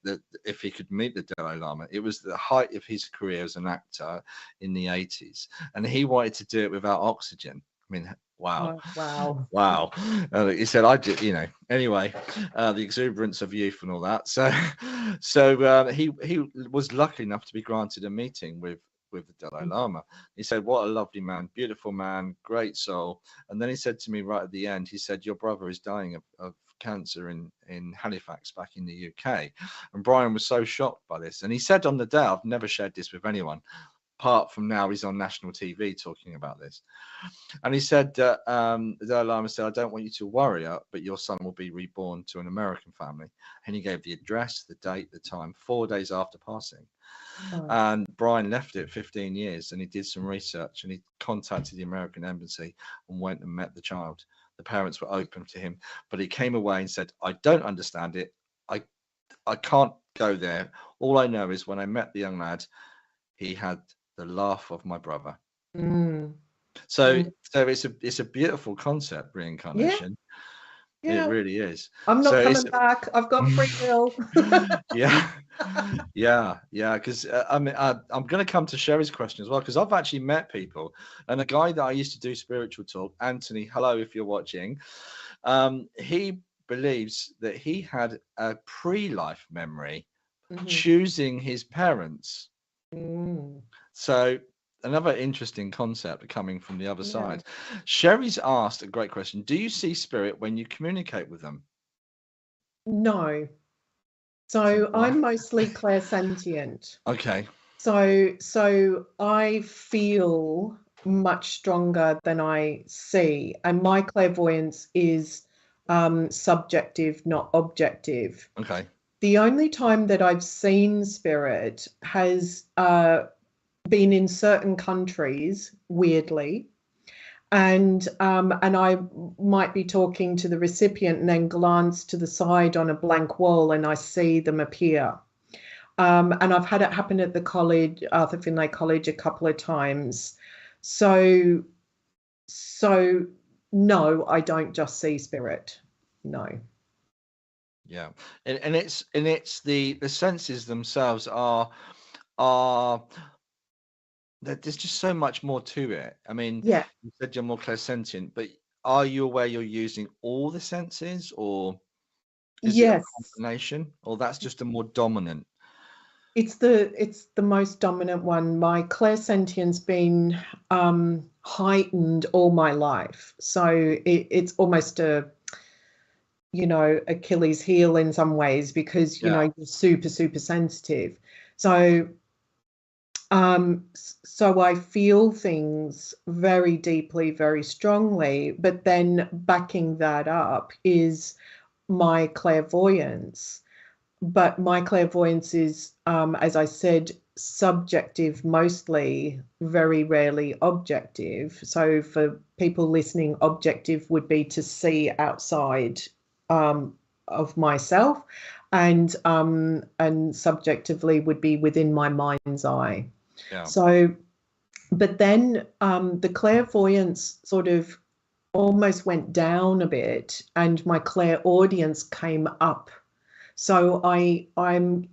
if he could meet the Dalai Lama. It was the height of his career as an actor in the 80s, and he wanted to do it without oxygen. I mean, wow. Wow. He said, I did, anyway, the exuberance of youth and all that. So he was lucky enough to be granted a meeting with the Dalai Lama. He said, what a lovely man, beautiful man, great soul. And then he said to me right at the end, he said, your brother is dying of cancer in Halifax back in the UK. And Brian was so shocked by this. And he said on the day, I've never shared this with anyone, apart from now he's on national TV talking about this. And he said, the Dalai Lama said, I don't want you to worry, but your son will be reborn to an American family. And he gave the address, the date, the time, 4 days after passing. And Brian left it 15 years, and he did some research, and he contacted the American embassy and went and met the child. The parents were open to him, but he came away and said, I don't understand it. I can't go there. All I know is when I met the young lad, he had the laugh of my brother. So it's a beautiful concept, reincarnation. It really is. I'm not coming back. I've got free will. Yeah. Because I'm going to come to Sherry's question as well, because I've actually met people, and a guy that I used to do spiritual talk, Anthony, hello if you're watching, he believes that he had a pre-life memory Mhm. choosing his parents. Mm. So another interesting concept coming from the other Yeah. side. Sherry's asked a great question. Do you see spirit when you communicate with them? No. So So why? I'm mostly clairsentient. Okay. So I feel much stronger than I see, and my clairvoyance is subjective, not objective. Okay. The only time that I've seen spirit has been in certain countries, weirdly, and I might be talking to the recipient and then glance to the side on a blank wall and I see them appear. And I've had it happen at the college, Arthur Findlay College, a couple of times. So no, I don't just see spirit. No. Yeah. And it's the senses themselves are there's just so much more to it. I mean, Yeah. you said you're more clairsentient, but are you aware you're using all the senses, or is it a Yes. combination, or that's just a more dominant? It's the most dominant one. My clairsentience been heightened all my life. So it's almost a Achilles heel in some ways, because Yeah. you're super, super sensitive. So so I feel things very deeply, very strongly, but then backing that up is my clairvoyance. But my clairvoyance is, as I said, subjective mostly, very rarely objective. So for people listening, objective would be to see outside of myself, and subjectively would be within my mind's eye. Yeah. So, but then the clairvoyance sort of almost went down a bit, and my clairaudience came up. So and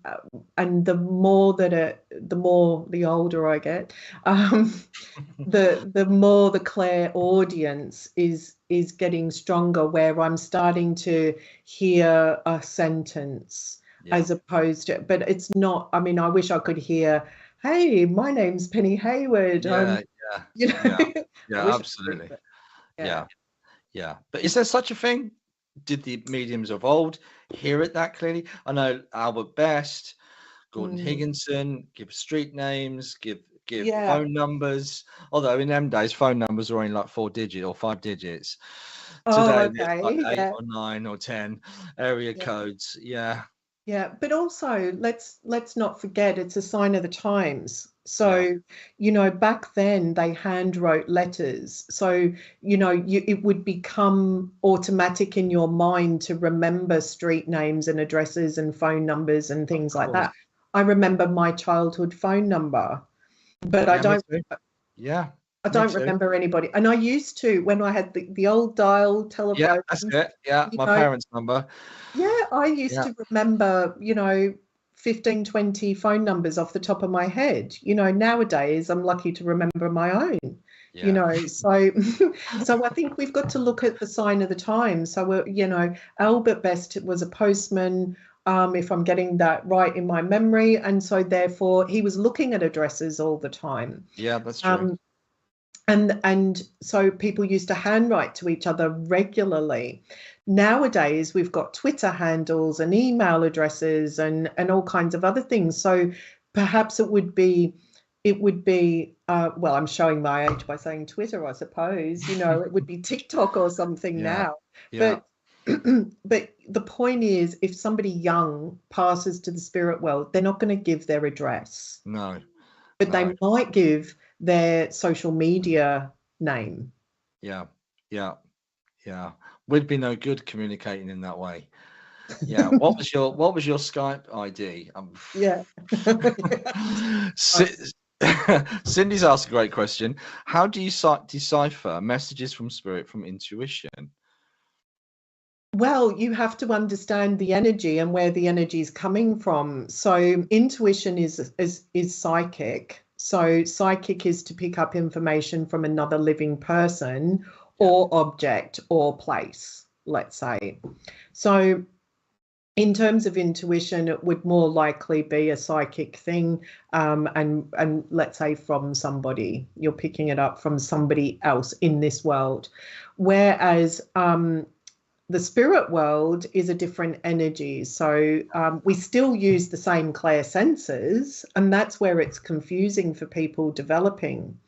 the older I get, the more the clairaudience is getting stronger, where I'm starting to hear a sentence as opposed to, but it's not. I mean, I wish I could hear, "Hey, my name's Penny Hayward." Yeah. Yeah. I Yeah. wish I could, Absolutely. but Yeah. Yeah. But is there such a thing? Did the mediums of old hear it that clearly? I know Albert Best, Gordon Mm, Higginson give street names, give yeah. phone numbers. Although in them days, phone numbers were only like 4 digit or 5 digits. Oh, Today, it's like okay. 8 Yeah. or 9 or 10 area Yeah. codes. Yeah. Yeah, but also let's not forget, it's a sign of the times. Yeah. So, back then they hand wrote letters. So, it would become automatic in your mind to remember street names and addresses and phone numbers and Of things like course. that. I remember my childhood phone number, but I Yeah, me don't too. Yeah, I me don't too. remember anybody. And I used to, when I had the old dial Yeah, telephone, that's it. Yeah, you my know, parents' number. yeah, I used Yeah. to remember, 15, 20 phone numbers off the top of my head. Nowadays I'm lucky to remember my own, Yeah. so so I think we've got to look at the sign of the times. So Albert Best was a postman, if I'm getting that right in my memory, and so therefore he was looking at addresses all the time. Yeah, that's true. And so people used to handwrite to each other regularly. Nowadays, we've got Twitter handles and email addresses and all kinds of other things. So perhaps it would be well, I'm showing my age by saying Twitter, I suppose. It would be TikTok or something Yeah. now. Yeah. But the point is, if somebody young passes to the spirit world, they're not going to give their address, No. but No. they might give their social media name. Yeah. Yeah. Yeah. We'd be no good communicating in that way. Yeah. What was your Skype ID? Yeah. Cindy's asked a great question. How do you decipher messages from spirit from intuition? Well, you have to understand the energy and where the energy is coming from. So intuition is psychic. So psychic is to pick up information from another living person or object or place. let's say. So in terms of intuition, it would more likely be a psychic thing, and let's say from somebody. You're picking it up from somebody else in this world. Whereas the spirit world is a different energy. So we still use the same clair senses, and that's where it's confusing for people developing.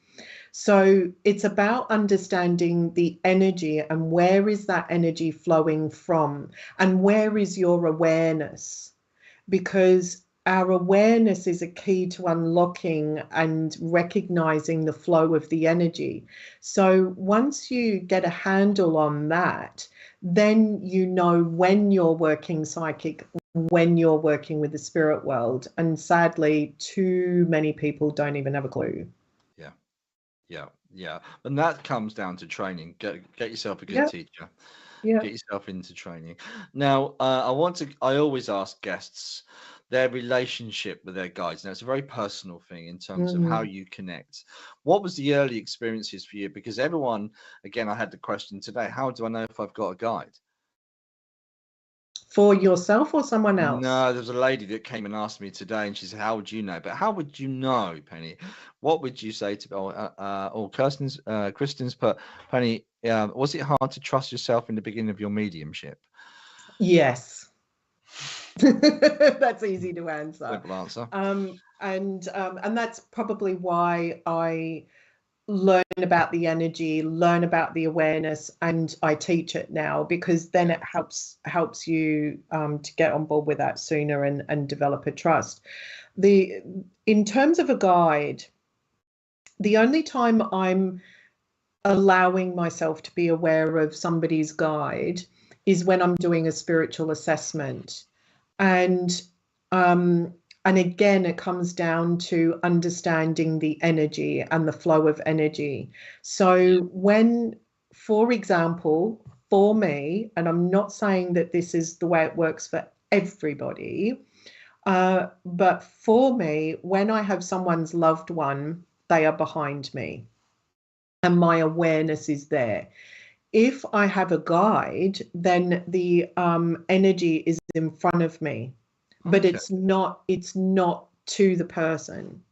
So it's about understanding the energy and where is that energy flowing from, and where is your awareness? Because our awareness is a key to unlocking and recognizing the flow of the energy. So once you get a handle on that, then you know when you're working psychic, when you're working with the spirit world. And sadly, too many people don't even have a clue. Yeah. And that comes down to training. Get yourself a good teacher. Yeah. Get yourself into training. Now, I always ask guests their relationship with their guides. Now, it's a very personal thing in terms of how you connect. What was the early experiences for you? Because everyone, again, I had the question today, how do I know if I've got a guide? For yourself or someone else? No, there was a lady that came and asked me today, and she said, "How would you know?" But how would you know, Penny? What would you say to Kristen's put, Penny? Was it hard to trust yourself in the beginning of your mediumship? Yes, that's easy to answer. Simple answer. And that's probably why I learn about the energy, learn about the awareness, and I teach it now, because then it helps you to get on board with that sooner and develop a trust. In terms of a guide, the only time I'm allowing myself to be aware of somebody's guide is when I'm doing a spiritual assessment. And again, it comes down to understanding the energy and the flow of energy. So when, for example, for me, and I'm not saying that this is the way it works for everybody, but for me, when I have someone's loved one, they are behind me and my awareness is there. If I have a guide, then the energy is in front of me. But it's not to the person,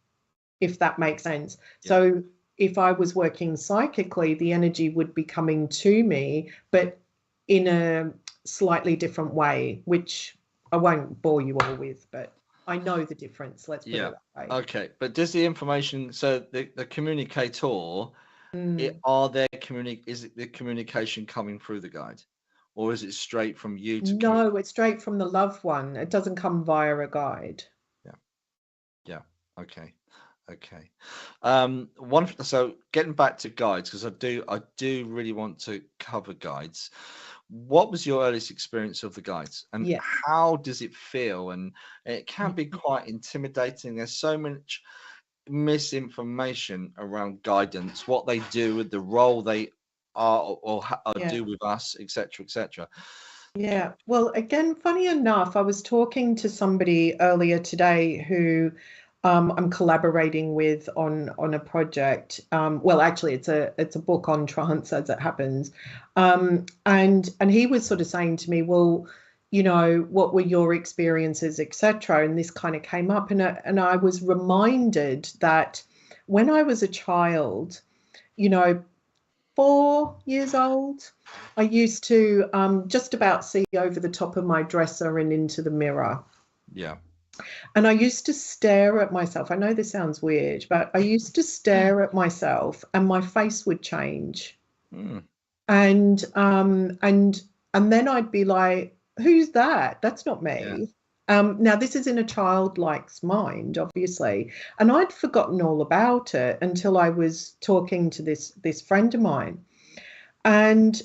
if that makes sense. Yeah. So if I was working psychically, the energy would be coming to me, but in a slightly different way, which I won't bore you all with, but I know the difference. Let's put it that way. Okay, but does the information, so the communicator, is it the communication coming through the guide? Or is it straight from you to No, it's straight from the loved one. It doesn't come via a guide. Yeah. Okay. So getting back to guides, because I do really want to cover guides. What was your earliest experience of the guides, and how does it feel? And it can be quite intimidating. There's so much misinformation around guidance, what they do, with the role they are or do with us, etc. Yeah, well, again, funny enough, I was talking to somebody earlier today who I'm collaborating with on a project. Well, actually, it's a book on trance, as it happens, and he was sort of saying to me, well, you know, what were your experiences, etc. And this kind of came up, and I was reminded that when I was a child, you know, 4 years old, I used to just about see over the top of my dresser and into the mirror. Yeah. And I used to stare at myself. I know this sounds weird, but I used to stare at myself and my face would change. And then I'd be like, who's that? That's not me. Yeah. Now, this is in a childlike's mind, obviously, and I'd forgotten all about it until I was talking to this friend of mine. And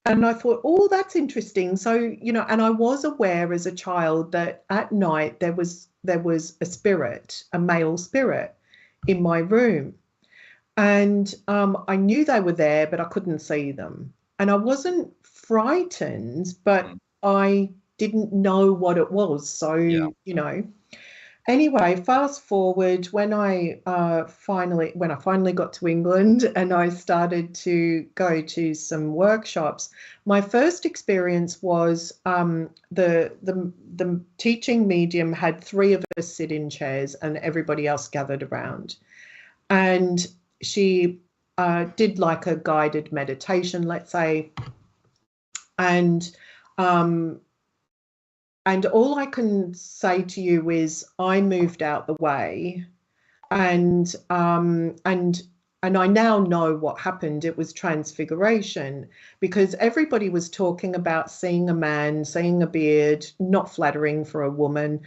I thought, oh, that's interesting. So, you know, and I was aware as a child that at night there was a spirit, a male spirit in my room. And I knew they were there, but I couldn't see them. And I wasn't frightened, but I didn't know what it was. So, you know, Anyway, fast forward when I finally got to England and I started to go to some workshops. My first experience was the teaching medium had three of us sit in chairs and everybody else gathered around, and she did like a guided meditation, let's say, and all I can say to you is I moved out the way, and I now know what happened. It was transfiguration, because everybody was talking about seeing a man, seeing a beard, not flattering for a woman,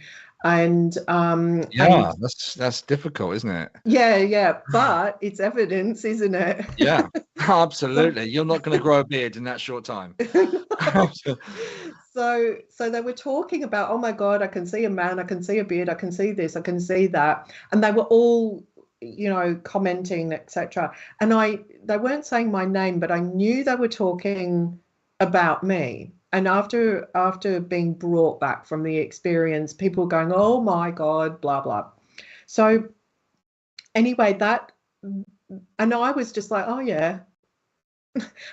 and Yeah, that's difficult, isn't it? yeah, but it's evidence, isn't it? Yeah, absolutely. You're not going to grow a beard in that short time. So they were talking about, oh my God, I can see a man, I can see a beard, I can see this, I can see that. And they were all, commenting, etc. And they weren't saying my name, but I knew they were talking about me. And after being brought back from the experience, people going, oh my God, blah, blah. So anyway, and I was just like, oh yeah.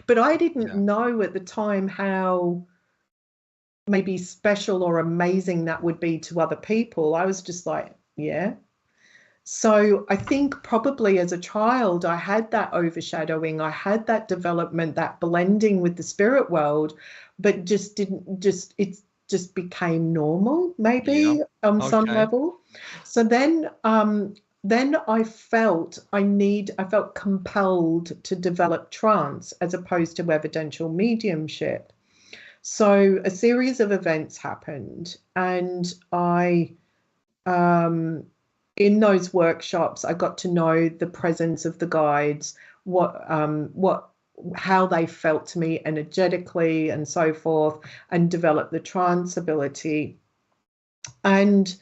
But I didn't know at the time how maybe special or amazing that would be to other people. I was just like, yeah. So I think probably as a child, I had that overshadowing, I had that development, that blending with the spirit world, but it just became normal, maybe on some level. So then I felt compelled to develop trance as opposed to evidential mediumship. So a series of events happened, and in those workshops, I got to know the presence of the guides, how they felt to me energetically and so forth, and develop the trance ability. And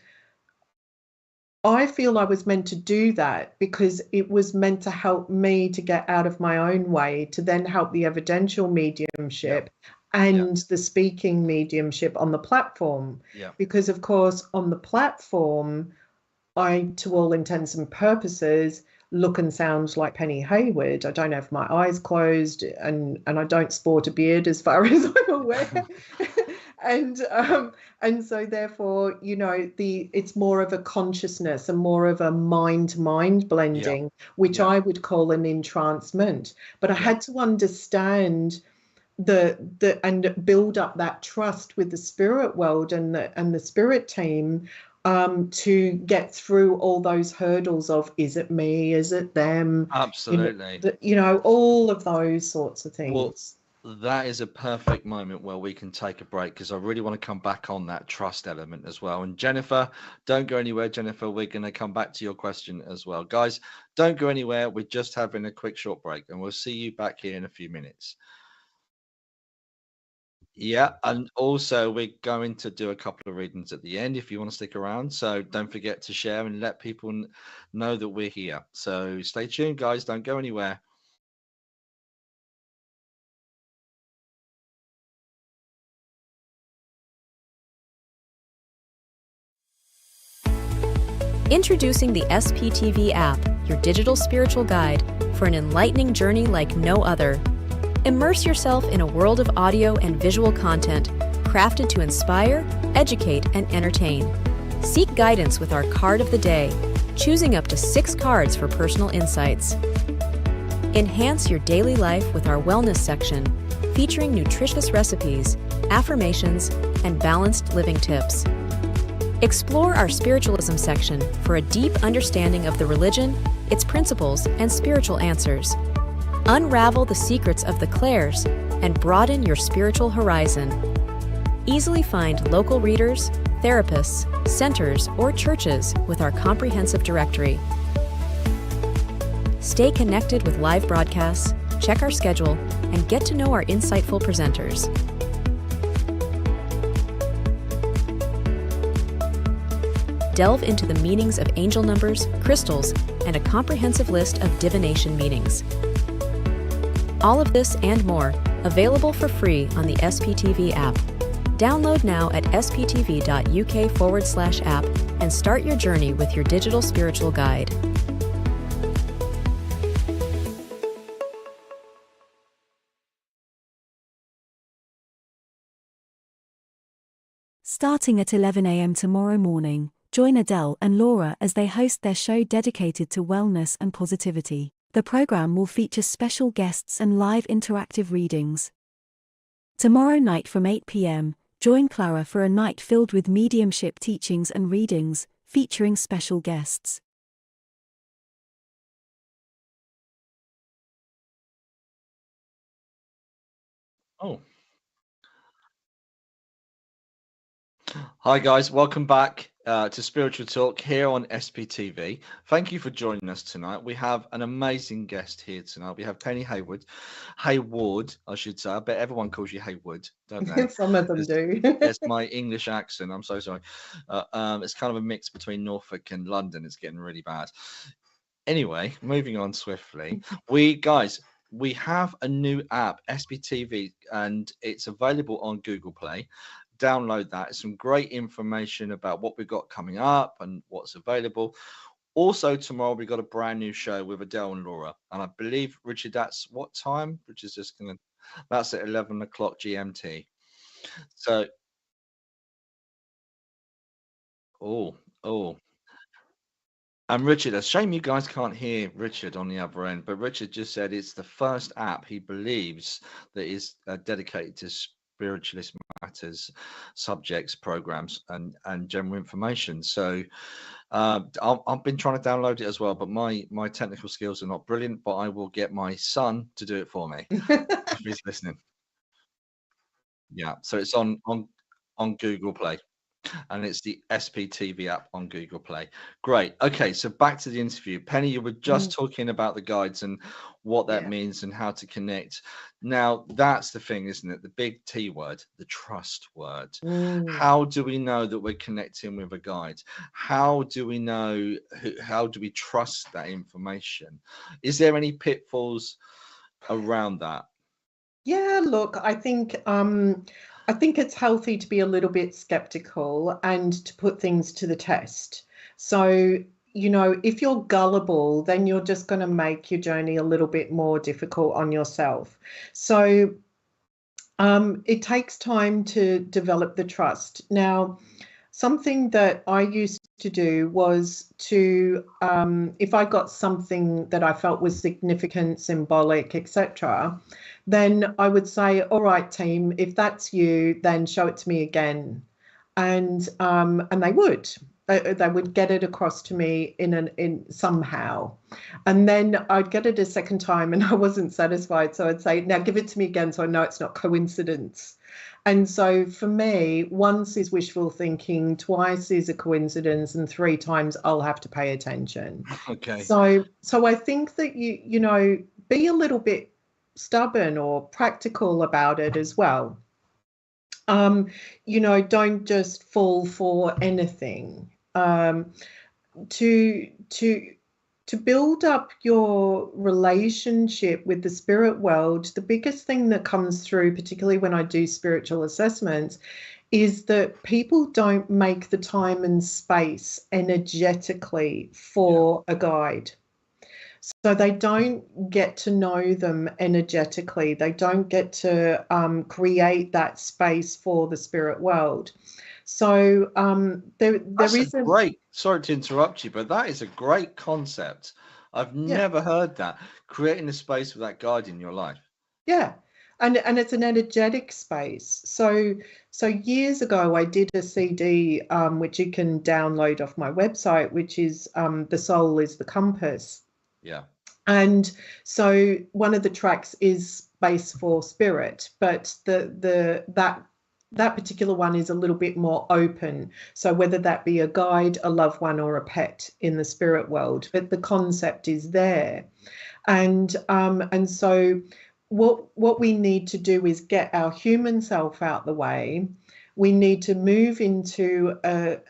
I feel I was meant to do that because it was meant to help me to get out of my own way, to then help the evidential mediumship and the speaking mediumship on the platform. Because, of course, on the platform, I, to all intents and purposes, look and sound like Penny Hayward. I don't have my eyes closed, and I don't sport a beard as far as I'm aware. And so therefore, it's more of a consciousness and more of a mind-to-mind blending, which I would call an entrancement. But I had to understand and build up that trust with the spirit world and the spirit team, to get through all those hurdles of, is it me, is it them? Absolutely. All of those sorts of things. Well, that is a perfect moment where we can take a break, because I really want to come back on that trust element as well. And Jennifer, don't go anywhere. Jennifer, we're going to come back to your question as well. Guys, don't go anywhere. We're just having a quick short break, and we'll see you back here in a few minutes. Yeah, and also we're going to do a couple of readings at the end if you want to stick around. So don't forget to share and let people know that we're here. So stay tuned, guys. Don't go anywhere. Introducing the SPTV app, your digital spiritual guide for an enlightening journey like no other. Immerse yourself in a world of audio and visual content crafted to inspire, educate, and entertain. Seek guidance with our card of the day, choosing up to 6 cards for personal insights. Enhance your daily life with our wellness section, featuring nutritious recipes, affirmations, and balanced living tips. Explore our spiritualism section for a deep understanding of the religion, its principles, and spiritual answers. Unravel the secrets of the clairs and broaden your spiritual horizon. Easily find local readers, therapists, centers, or churches with our comprehensive directory. Stay connected with live broadcasts, check our schedule, and get to know our insightful presenters. Delve into the meanings of angel numbers, crystals, and a comprehensive list of divination meanings. All of this and more, available for free on the SPTV app. Download now at sptv.uk/app and start your journey with your digital spiritual guide. Starting at 11 a.m. tomorrow morning, join Adele and Laura as they host their show dedicated to wellness and positivity. The program will feature special guests and live interactive readings. Tomorrow night from 8 p.m., join Clara for a night filled with mediumship teachings and readings, featuring special guests. Oh. Hi guys, welcome back to Spiritual Talk here on SPTV. Thank you for joining us tonight. We have an amazing guest here tonight. We have Penny Hayward, I should say. I bet everyone calls you Hayward, don't they? Some of them do. It's my English accent. I'm so sorry. It's kind of a mix between Norfolk and London. It's getting really bad. Anyway, moving on swiftly. We have a new app, SPTV, and it's available on Google Play. Download that. It's some great information about what we've got coming up and what's available. Also, tomorrow we've got a brand new show with Adele and Laura. And I believe, Richard, that's what time? Richard's just going to, that's at 11 o'clock GMT. So, oh. And Richard, a shame you guys can't hear Richard on the other end, but Richard just said it's the first app he believes that is dedicated to spiritualist matters, subjects, programs, and general information. So I've been trying to download it as well, but my technical skills are not brilliant, but I will get my son to do it for me if he's listening. Yeah, so it's on Google Play. And it's the SPTV app on Google Play. Great. Okay, so back to the interview. Penny, you were just talking about the guides and what that means and how to connect. Now, that's the thing, isn't it? The big T word, the trust word. How do we know that we're connecting with a guide? How do we know, how do we trust that information? Is there any pitfalls around that? Yeah, look, I think it's healthy to be a little bit skeptical and to put things to the test. So, if you're gullible, then you're just going to make your journey a little bit more difficult on yourself. So it takes time to develop the trust. Now, something that I used to do was to, if I got something that I felt was significant, symbolic, etc., then I would say, all right, team, if that's you, then show it to me again. And they would. They would get it across to me in somehow. And then I'd get it a second time and I wasn't satisfied. So I'd say, now give it to me again so I know it's not coincidence. And so for me, once is wishful thinking, twice is a coincidence, and 3 times I'll have to pay attention. Okay. So I think that you be a little bit stubborn or practical about it as well. Don't just fall for anything. To build up your relationship with the spirit world, the biggest thing that comes through, particularly when I do spiritual assessments, is that people don't make the time and space energetically for a guide. So they don't get to know them energetically. They don't get to create that space for the spirit world. So there is a great, sorry to interrupt you, but that is a great concept. I've never heard that. Creating a space for that guide in your life. Yeah. And it's an energetic space. So years ago, I did a CD, which you can download off my website, which is The Soul is the Compass. Yeah. And so one of the tracks is Space for Spirit, but that particular one is a little bit more open. So whether that be a guide, a loved one, or a pet in the spirit world, but the concept is there. And so what we need to do is get our human self out the way. We need to move into a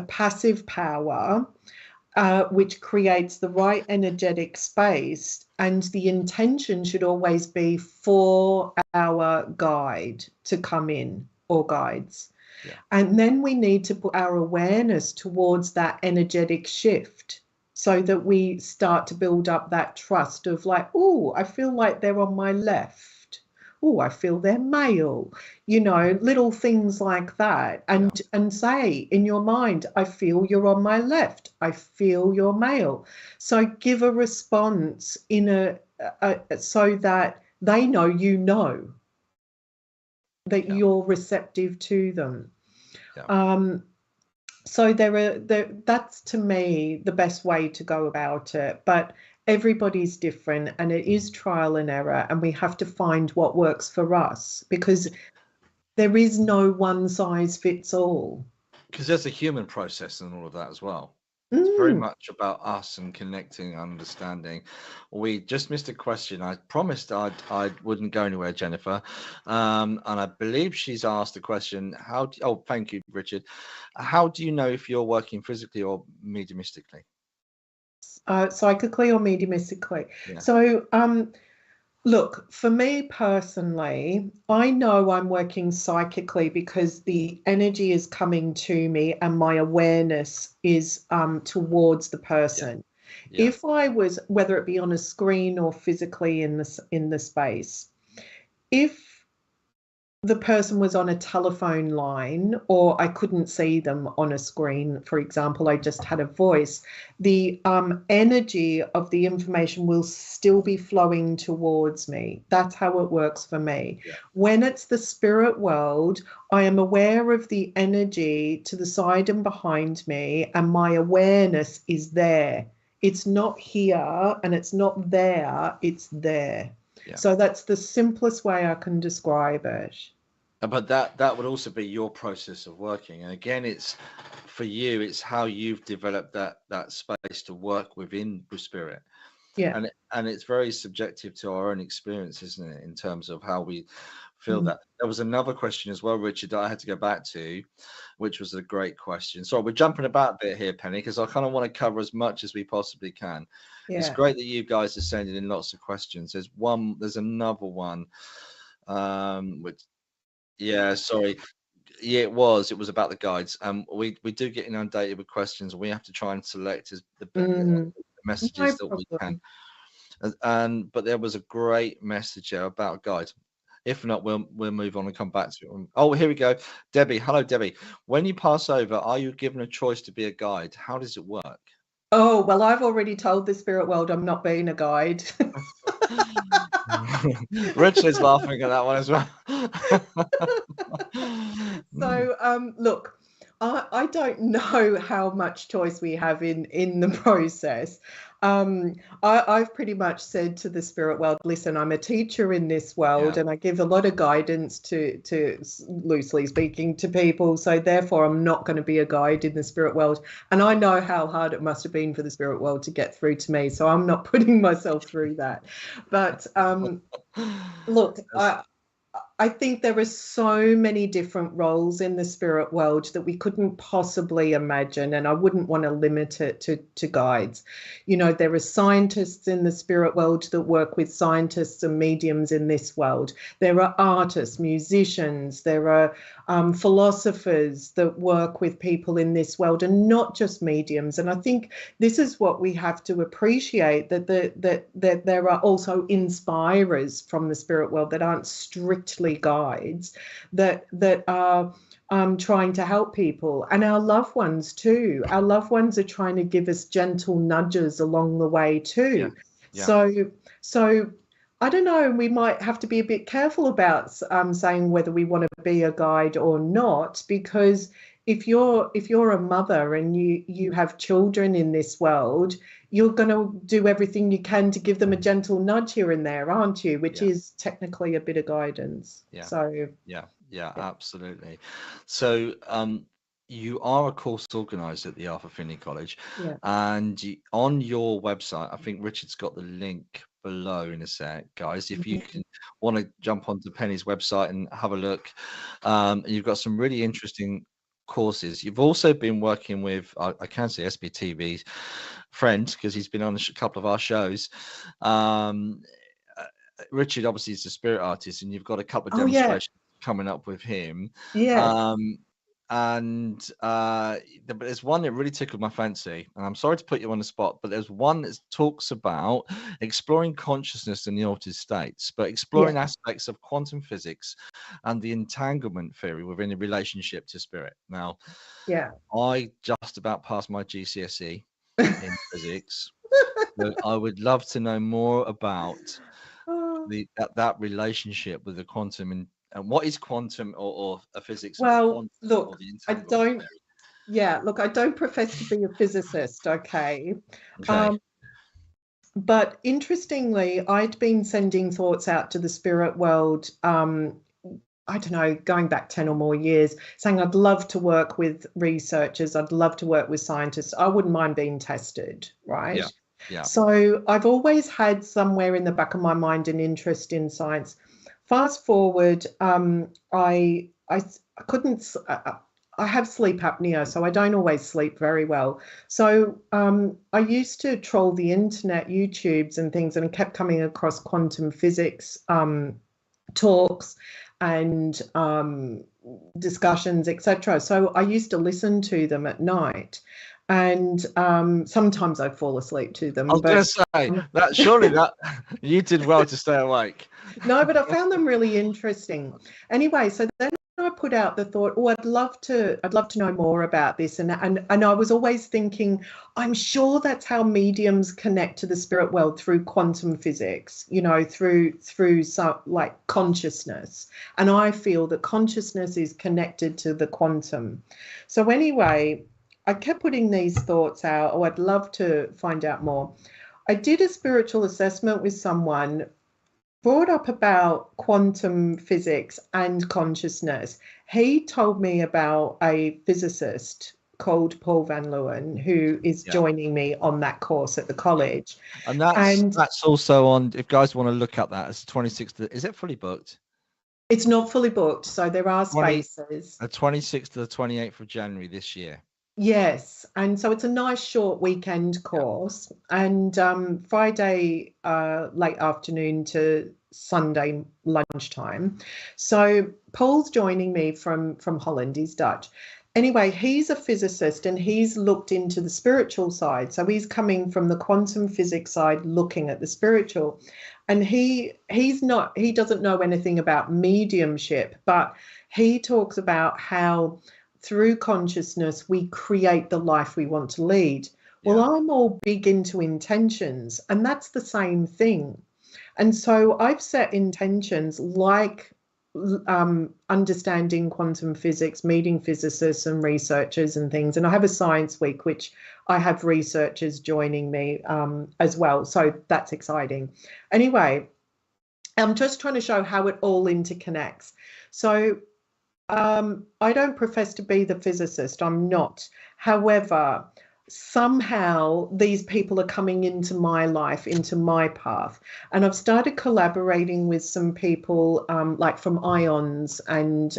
passive power, which creates the right energetic space, and the intention should always be for our guide to come in, or guides. Yeah. And then we need to put our awareness towards that energetic shift so that we start to build up that trust of like, oh, I feel like they're on my left. Oh, I feel they're male, little things like that. And say in your mind, I feel you're on my left. I feel you're male. So give a response in so that they know that you're receptive to them. So that's to me the best way to go about it. But everybody's different, and it is trial and error, and we have to find what works for us, because there is no one size fits all. Because there's a human process and all of that as well. It's very much about us and connecting, understanding. We just missed a question. I promised I wouldn't go anywhere, Jennifer. And I believe she's asked a question. Oh, thank you, Richard. How do you know if you're working physically or mediumistically? Psychically or mediumistically. Yeah. So, look, for me personally, I know I'm working psychically because the energy is coming to me and my awareness is towards the person. Yeah. If I was, whether it be on a screen or physically in the space, if the person was on a telephone line or I couldn't see them on a screen, for example, I just had a voice, the energy of the information will still be flowing towards me. That's how it works for me. Yeah. When it's the spirit world, I am aware of the energy to the side and behind me, and my awareness is there. It's not here and it's not there, it's there. Yeah. So that's the simplest way I can describe it. But that would also be your process of working. And again, it's for you, it's how you've developed that space to work with spirit. Yeah. And it's very subjective to our own experience, isn't it, in terms of how we feel that. There was another question as well, Richard, that I had to go back to, which was a great question. So we're jumping about a bit here, Penny, because I kind of want to cover as much as we possibly can. Yeah. It's great that you guys are sending in lots of questions. There's another one, which, yeah, sorry. Yeah, it was about the guides. We do get inundated with questions, and we have to try and select the messages that we can. But there was a great message there about a guide. If not, we'll move on and come back to it. Oh, here we go. Debbie. Hello, Debbie. When you pass over, are you given a choice to be a guide? How does it work? Oh, well, I've already told the spirit world I'm not being a guide. Richard's laughing at that one as well. So, look, I don't know how much choice we have in the process. I've pretty much said to the spirit world, listen, I'm a teacher in this world, and I give a lot of guidance to loosely speaking, to people. So therefore, I'm not going to be a guide in the spirit world. And I know how hard it must have been for the spirit world to get through to me. So I'm not putting myself through that. But look, I think there are so many different roles in the spirit world that we couldn't possibly imagine, and I wouldn't want to limit it to guides. There are scientists in the spirit world that work with scientists and mediums in this world. There are artists, musicians, there are philosophers that work with people in this world, and not just mediums. And I think this is what we have to appreciate, that there are also inspirers from the spirit world that aren't strictly guides, that are trying to help people, and our loved ones too. Our loved ones are trying to give us gentle nudges along the way too. Yeah. So I don't know, we might have to be a bit careful about saying whether we want to be a guide or not, because if you're a mother and you have children in this world, you're going to do everything you can to give them a gentle nudge here and there, aren't you? Which is technically a bit of guidance. Yeah. So yeah, absolutely. So you are a course organizer at the Arthur Finney College, and on your website, I think Richard's got the link below in a sec, guys. If you want to jump onto Penny's website and have a look, you've got some really interesting courses. You've also been working with, I can say SPTV's friend, because he's been on a couple of our shows. Richard obviously is a spirit artist, and you've got a couple of demonstrations coming up with him. Yeah. and but there's one that really tickled my fancy, and I'm sorry to put you on the spot, but there's one that talks about exploring consciousness in the altered states, but exploring aspects of quantum physics and the entanglement theory within the relationship to spirit. Now, I just about passed my GCSE in physics, but I would love to know more about that relationship with the quantum and what is quantum or a physics of the quantum, look, or the I don't look, I don't profess to be a physicist, okay. But interestingly, I'd been sending thoughts out to the spirit world, I don't know, going back 10 or more years, saying I'd love to work with researchers, I'd love to work with scientists, I wouldn't mind being tested, right? Yeah. So I've always had somewhere in the back of my mind an interest in science. Fast forward, I couldn't. I have sleep apnea, so I don't always sleep very well. So I used to troll the internet, YouTubes and things, and I kept coming across quantum physics talks and discussions, etc. So I used to listen to them at night. And sometimes I'd fall asleep to them. I was going to say that surely that you did well to stay awake. No, but I found them really interesting. Anyway, so then I put out the thought, I'd love to know more about this. And I was always thinking, I'm sure that's how mediums connect to the spirit world, through quantum physics, through some like consciousness. And I feel that consciousness is connected to the quantum. So anyway, I kept putting these thoughts out. I'd love to find out more. I did a spiritual assessment with someone, brought up about quantum physics and consciousness. He told me about a physicist called Paul Van Leeuwen, who is joining me on that course at the college. And that's also on, if guys want to look at that, it's 26th. Is it fully booked? It's not fully booked, so there are spaces. The 26th to the 28th of January this year. Yes, and so it's a nice short weekend course, and Friday late afternoon to Sunday lunchtime. So Paul's joining me from Holland. He's Dutch. Anyway, he's a physicist and he's looked into the spiritual side. So he's coming from the quantum physics side, looking at the spiritual. And he doesn't know anything about mediumship, but he talks about how through consciousness, we create the life we want to lead. Well, I'm all big into intentions, and that's the same thing. And so I've set intentions like understanding quantum physics, meeting physicists and researchers and things. And I have a science week, which I have researchers joining me as well. So that's exciting. Anyway, I'm just trying to show how it all interconnects. So I don't profess to be the physicist. I'm not. However, somehow these people are coming into my life, into my path. And I've started collaborating with some people like from IONS and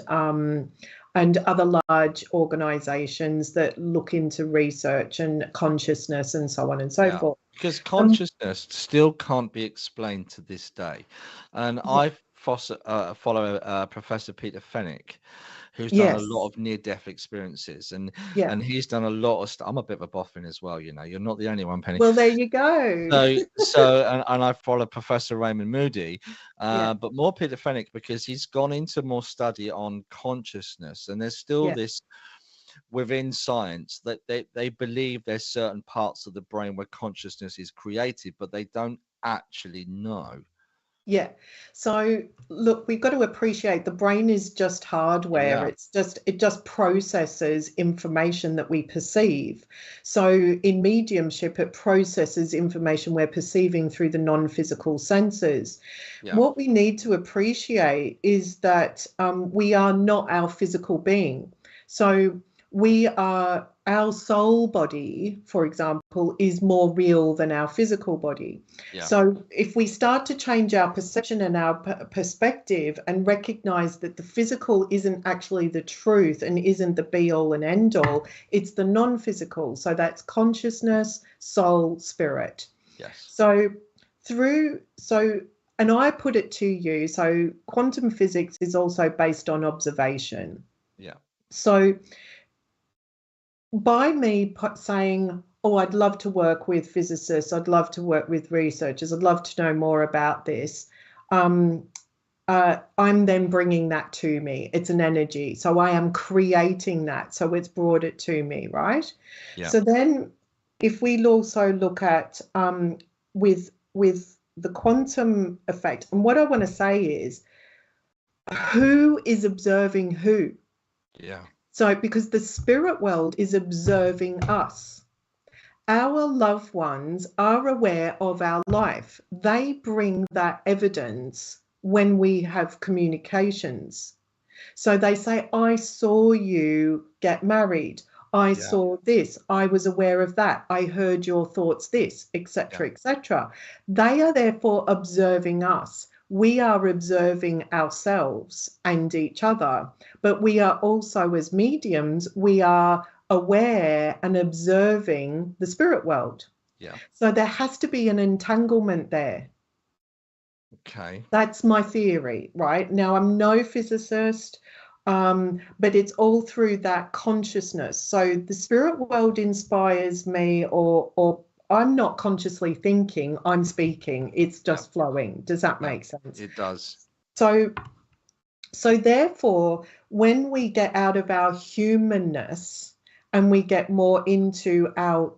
other large organizations that look into research and consciousness and so on and so forth. Because consciousness still can't be explained to this day. And I follow Professor Peter Fenwick, who's done a lot of near-death experiences, and he's done a lot of stuff. I'm a bit of a boffin as well, you're not the only one, Penny. Well, there you go. So and I follow Professor Raymond Moody, but more Peter Fenwick, because he's gone into more study on consciousness, and there's still this within science that they believe there's certain parts of the brain where consciousness is created, but they don't actually know. Yeah. So look, we've got to appreciate the brain is just hardware. It just processes information that we perceive. So in mediumship, it processes information we're perceiving through the non-physical senses. What we need to appreciate is that we are not our physical being. So our soul body, for example, is more real than our physical body. So if we start to change our perception and our perspective and recognize that the physical isn't actually the truth and isn't the be all and end all, it's the non-physical. So that's consciousness, soul, spirit. And I put it to you, so quantum physics is also based on observation. So by me saying, oh, I'd love to work with physicists, I'd love to work with researchers, I'd love to know more about this, I'm then bringing that to me. It's an energy. So I am creating that. So it's brought it to me, right? Yeah. So then if we also look at with the quantum effect, and what I want to say is, who is observing who? Yeah. So because the spirit world is observing us. Our loved ones are aware of our life. They bring that evidence when we have communications. So they say, I saw you get married. I saw this. I was aware of that. I heard your thoughts, this, etc., etc. They are therefore observing us. We are observing ourselves and each other, but we are also, as mediums, we are aware and observing the spirit world. Yeah. So there has to be an entanglement there. Okay. That's my theory, right? Now, I'm no physicist, but it's all through that consciousness. So the spirit world inspires me, or I'm not consciously thinking, I'm speaking. It's just flowing. Does that make sense? It does. So therefore, when we get out of our humanness and we get more into our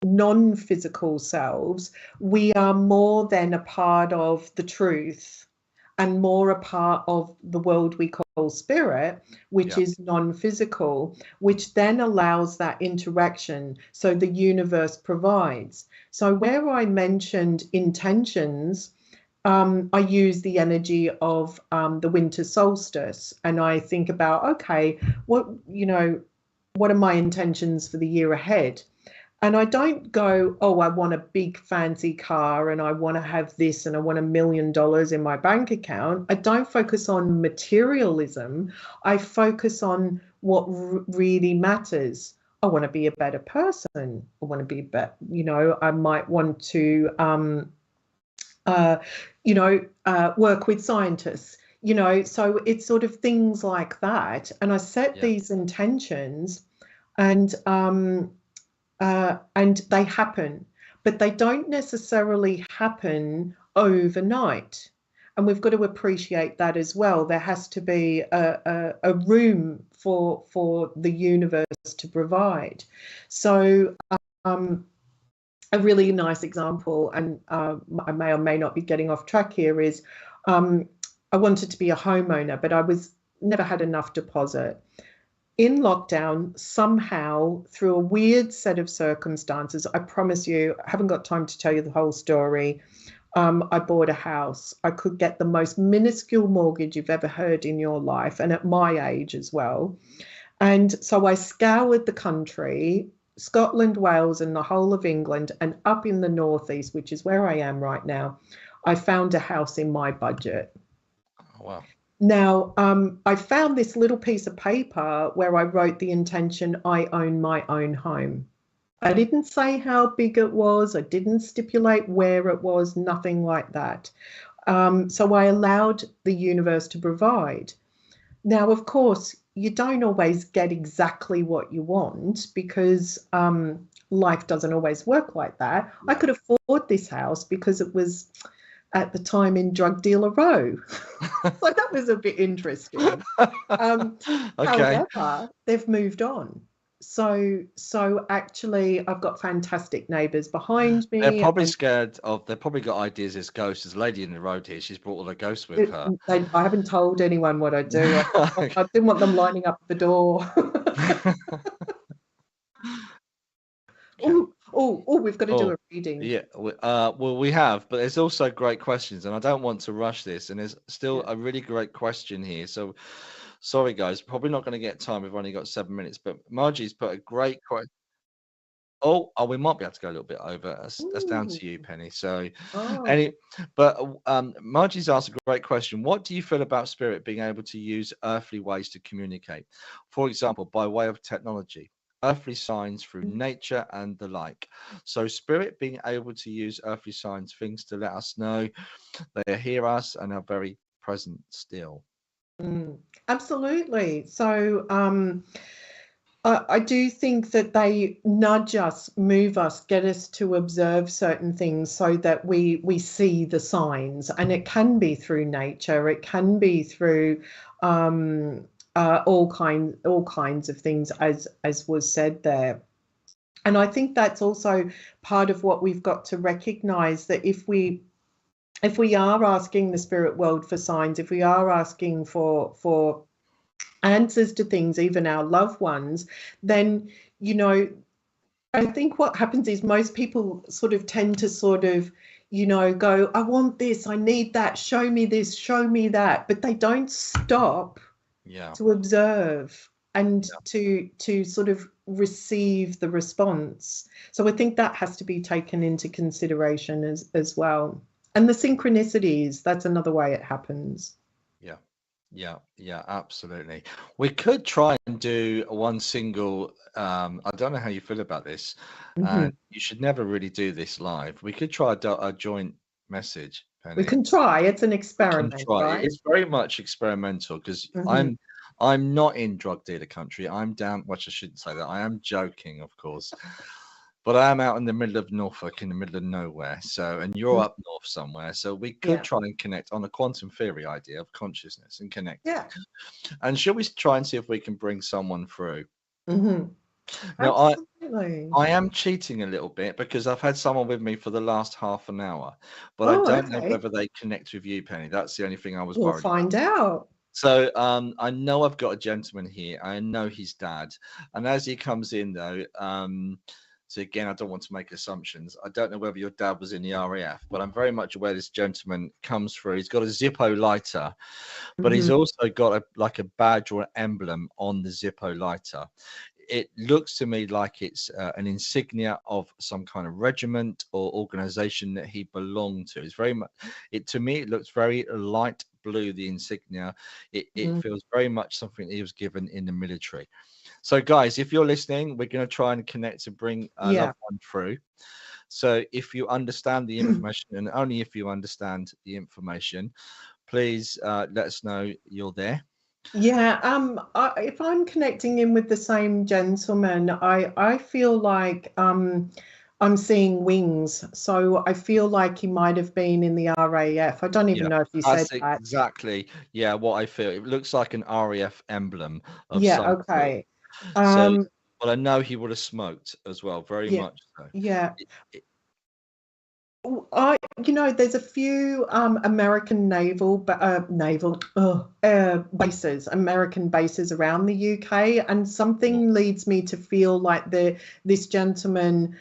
non-physical selves, we are more than a part of the truth and more a part of the world we call spirit, which is non-physical, which then allows that interaction. So the universe provides. So where I mentioned intentions, I use the energy of the winter solstice, and I think about, okay, what are my intentions for the year ahead? And I don't go, oh, I want a big fancy car and I want to have this and I want $1 million in my bank account. I don't focus on materialism. I focus on what really matters. I want to be a better person. I want to be better. I might want to, work with scientists. So it's sort of things like that. And I set these intentions, and they happen, but they don't necessarily happen overnight. And we've got to appreciate that as well. There has to be a room for the universe to provide. So a really nice example, and I may or may not be getting off track here, is I wanted to be a homeowner, but I never had enough deposit. In lockdown, somehow, through a weird set of circumstances, I promise you, I haven't got time to tell you the whole story. I bought a house. I could get the most minuscule mortgage you've ever heard in your life, and at my age as well. And so I scoured the country, Scotland, Wales, and the whole of England, and up in the northeast, which is where I am right now, I found a house in my budget. Oh, wow. Now, I found this little piece of paper where I wrote the intention, I own my own home. I didn't say how big it was. I didn't stipulate where it was, nothing like that. So I allowed the universe to provide. Now, of course, you don't always get exactly what you want, because life doesn't always work like that. I could afford this house because it was at the time in Drug Dealer Row. So that was a bit interesting. However, they've moved on. So actually, I've got fantastic neighbours behind me. They're probably scared of. They've probably got ideas as ghosts. There's a lady in the road here. She's brought all the ghosts with her. I haven't told anyone what I do. I didn't want them lining up the door. Oh, we've got to do a reading. Yeah, well, we have, but there's also great questions, and I don't want to rush this. And there's still a really great question here. So, sorry, guys, probably not going to get time. We've only got 7 minutes, but Margie's put a great question. Oh, we might be able to go a little bit over. That's down to you, Penny. So, Margie's asked a great question. What do you feel about spirit being able to use earthly ways to communicate? For example, by way of technology, earthly signs through nature and the like. So spirit being able to use earthly signs, things to let us know they hear us and are very present still. Absolutely. So I do think that they nudge us, move us, get us to observe certain things so that we see the signs, and it can be through nature, it can be through all kinds of things, as was said there. And I think that's also part of what we've got to recognize, that if we are asking the spirit world for signs, if we are asking for answers to things, even our loved ones, then, you know, I think what happens is most people sort of tend to sort of, you know, go, I want this, I need that, show me this, show me that, but they don't stop to observe and to sort of receive the response. So I think that has to be taken into consideration as well. And the synchronicities, that's another way it happens. Yeah, absolutely. We could try and do one single, I don't know how you feel about this, and you should never really do this live. We could try a joint message, Penny. We can try. It's an experiment, right? It's very much experimental, because I'm not in drug dealer country. I'm down, well, I shouldn't say that. I am joking, of course. But I am out in the middle of Norfolk, in the middle of nowhere. So, and you're up north somewhere. So we could try and connect on a quantum theory idea of consciousness and connect. Yeah. And shall we try and see if we can bring someone through? Now, I am cheating a little bit, because I've had someone with me for the last half an hour, but I don't know whether they connect with you, Penny. That's the only thing I was worried about. We'll find out. So I know I've got a gentleman here. I know his dad. And as he comes in, though, so again, I don't want to make assumptions. I don't know whether your dad was in the RAF, but I'm very much aware this gentleman comes through. He's got a Zippo lighter, but he's also got a badge or an emblem on the Zippo lighter. It looks to me like it's an insignia of some kind of regiment or organization that he belonged to. It's very much, to me, it looks very light blue, the insignia. It feels very much something he was given in the military. So, guys, if you're listening, we're going to try and connect to bring a loved one through. So if you understand the information, and only if you understand the information, please let us know you're there. Yeah, if I'm connecting in with the same gentleman, I feel like I'm seeing wings. So I feel like he might have been in the RAF. I don't even know if you said that. Exactly. Yeah, what I feel. It looks like an RAF emblem of okay. So, well, I know he would have smoked as well, very much so. Yeah. There's a few American bases, American bases around the UK, and something leads me to feel like this gentleman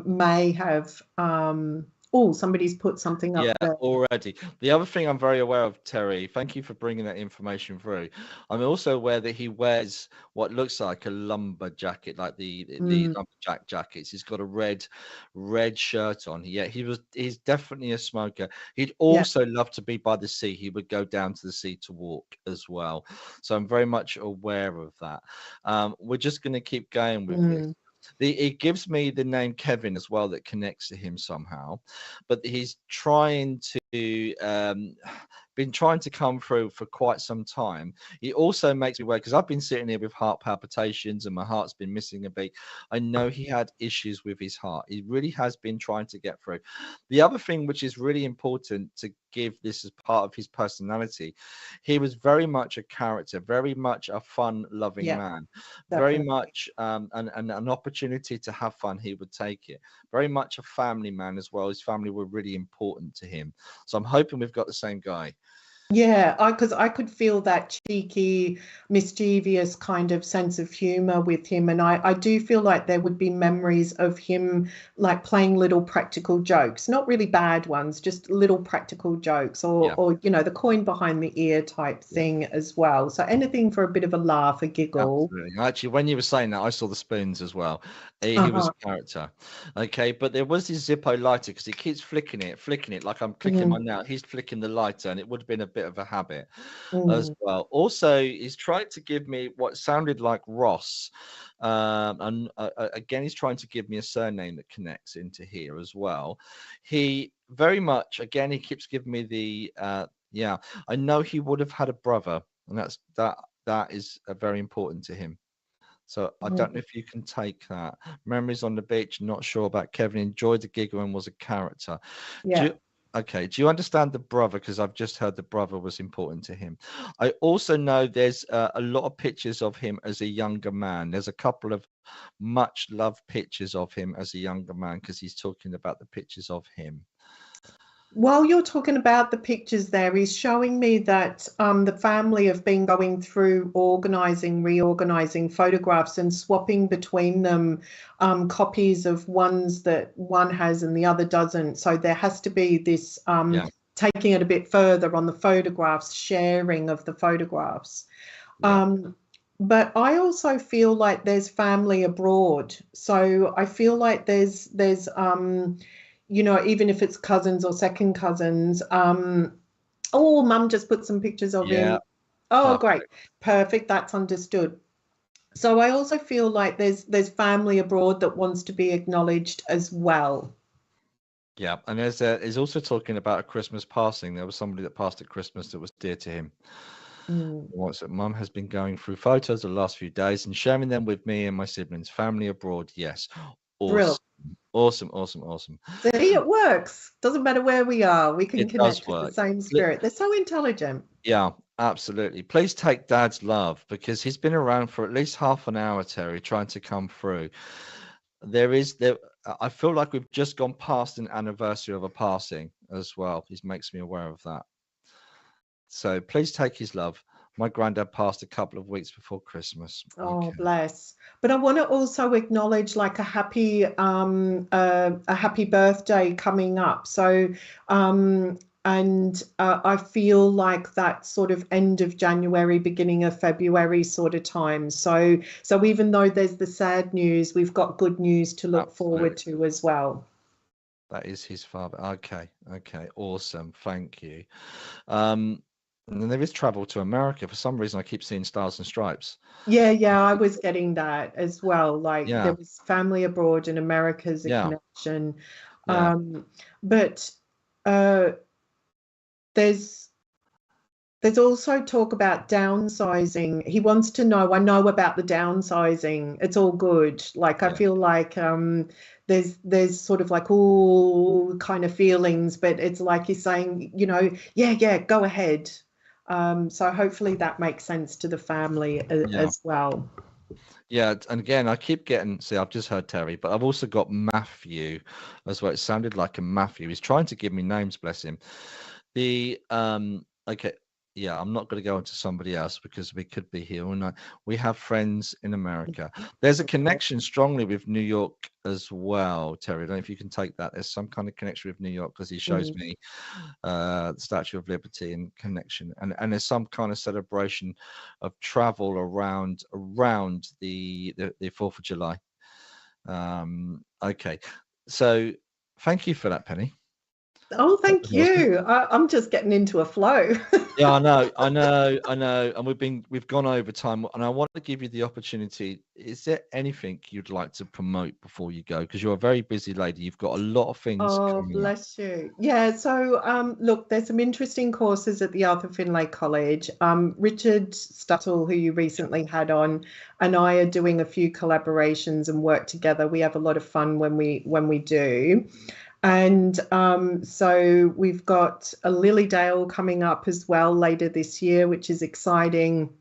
may have somebody's put something up there already. The other thing I'm very aware of, Terry, thank you for bringing that information through. I'm also aware that he wears what looks like a lumber jacket, like the lumberjack jackets. He's got a red shirt on. Yeah, he's definitely a smoker. He'd also love to be by the sea. He would go down to the sea to walk as well. So I'm very much aware of that. We're just going to keep going with this. It gives me the name Kevin as well that connects to him somehow, but he's trying to been trying to come through for quite some time. He also makes me aware, because I've been sitting here with heart palpitations and my heart's been missing a beat. I know he had issues with his heart. He really has been trying to get through. The other thing which is really important to give this as part of his personality, he was very much a character, very much a fun-loving man, very much an opportunity to have fun. He would take it. Very much a family man as well. His family were really important to him. So I'm hoping we've got the same guy. Yeah, because I could feel that cheeky, mischievous kind of sense of humor with him. And I do feel like there would be memories of him like playing little practical jokes, not really bad ones, just little practical jokes or the coin behind the ear type thing as well. So anything for a bit of a laugh, a giggle. Absolutely. Actually, when you were saying that, I saw the spoons as well. He was a character. Okay, but there was this Zippo lighter, because he keeps flicking it like I'm clicking my nail. He's flicking the lighter, and it would have been a bit of a habit as well. Also, he's trying to give me what sounded like Ross, and again, he's trying to give me a surname that connects into here as well. He very much, again, he keeps giving me the I know he would have had a brother and that is very important to him. So I don't know if you can take that. Memories on the beach, not sure about Kevin. Enjoyed the gig and was a character. Yeah. Do you understand the brother? Because I've just heard the brother was important to him. I also know there's a lot of pictures of him as a younger man. There's a couple of much loved pictures of him as a younger man, because he's talking about the pictures of him. While you're talking about the pictures there, he's showing me that the family have been going through reorganizing photographs and swapping between them copies of ones that one has and the other doesn't. So there has to be this taking it a bit further on the photographs, sharing of the photographs. But I also feel like there's family abroad. So I feel like there's you know, even if it's cousins or second cousins. Oh, Mum just put some pictures of him. Oh, great. Perfect. That's understood. So I also feel like there's family abroad that wants to be acknowledged as well. Yeah, and there's also talking about a Christmas passing. There was somebody that passed at Christmas that was dear to him. What's it? Mum has been going through photos the last few days and sharing them with me and my siblings. Family abroad, yes. Awesome. Awesome. See, it works. Doesn't matter where we are. We can connect with the same spirit. They're so intelligent. Yeah, absolutely. Please take Dad's love, because he's been around for at least half an hour, Terry, trying to come through. I feel like we've just gone past an anniversary of a passing as well. He makes me aware of that. So please take his love. My granddad passed a couple of weeks before Christmas. Oh, bless. But I want to also acknowledge like a happy birthday coming up. So I feel like that sort of end of January, beginning of February sort of time. So even though there's the sad news, we've got good news to look forward to as well. That is his father. Okay. Awesome. Thank you. And then there is travel to America. For some reason, I keep seeing Stars and Stripes. Yeah, I was getting that as well. Like there was family abroad and America's a connection. But there's also talk about downsizing. He wants to know, I know about the downsizing. It's all good. Like I feel like there's sort of like all kind of feelings, but it's like he's saying, you know, go ahead. So hopefully that makes sense to the family as well. Yeah, and again, I keep getting, I've just heard Terry, but I've also got Matthew as well. It sounded like a Matthew. He's trying to give me names, bless him. I'm not going to go into somebody else because we could be here all night. We have friends in America. There's a connection strongly with New York as well, Terry. I don't know if you can take that. There's some kind of connection with New York because he shows me the Statue of Liberty and connection. And there's some kind of celebration of travel around the 4th of July. Okay. So thank you for that, Penny. Oh, thank you. I'm just getting into a flow. Yeah, I know. And we've gone over time, and I want to give you the opportunity. Is there anything you'd like to promote before you go? Because you're a very busy lady. You've got a lot of things. Oh, bless you. Yeah. So, look, there's some interesting courses at the Arthur Finlay College. Richard Stuttle, who you recently had on, and I are doing a few collaborations and work together. We have a lot of fun when we do. And so we've got a Lilydale coming up as well later this year, which is exciting.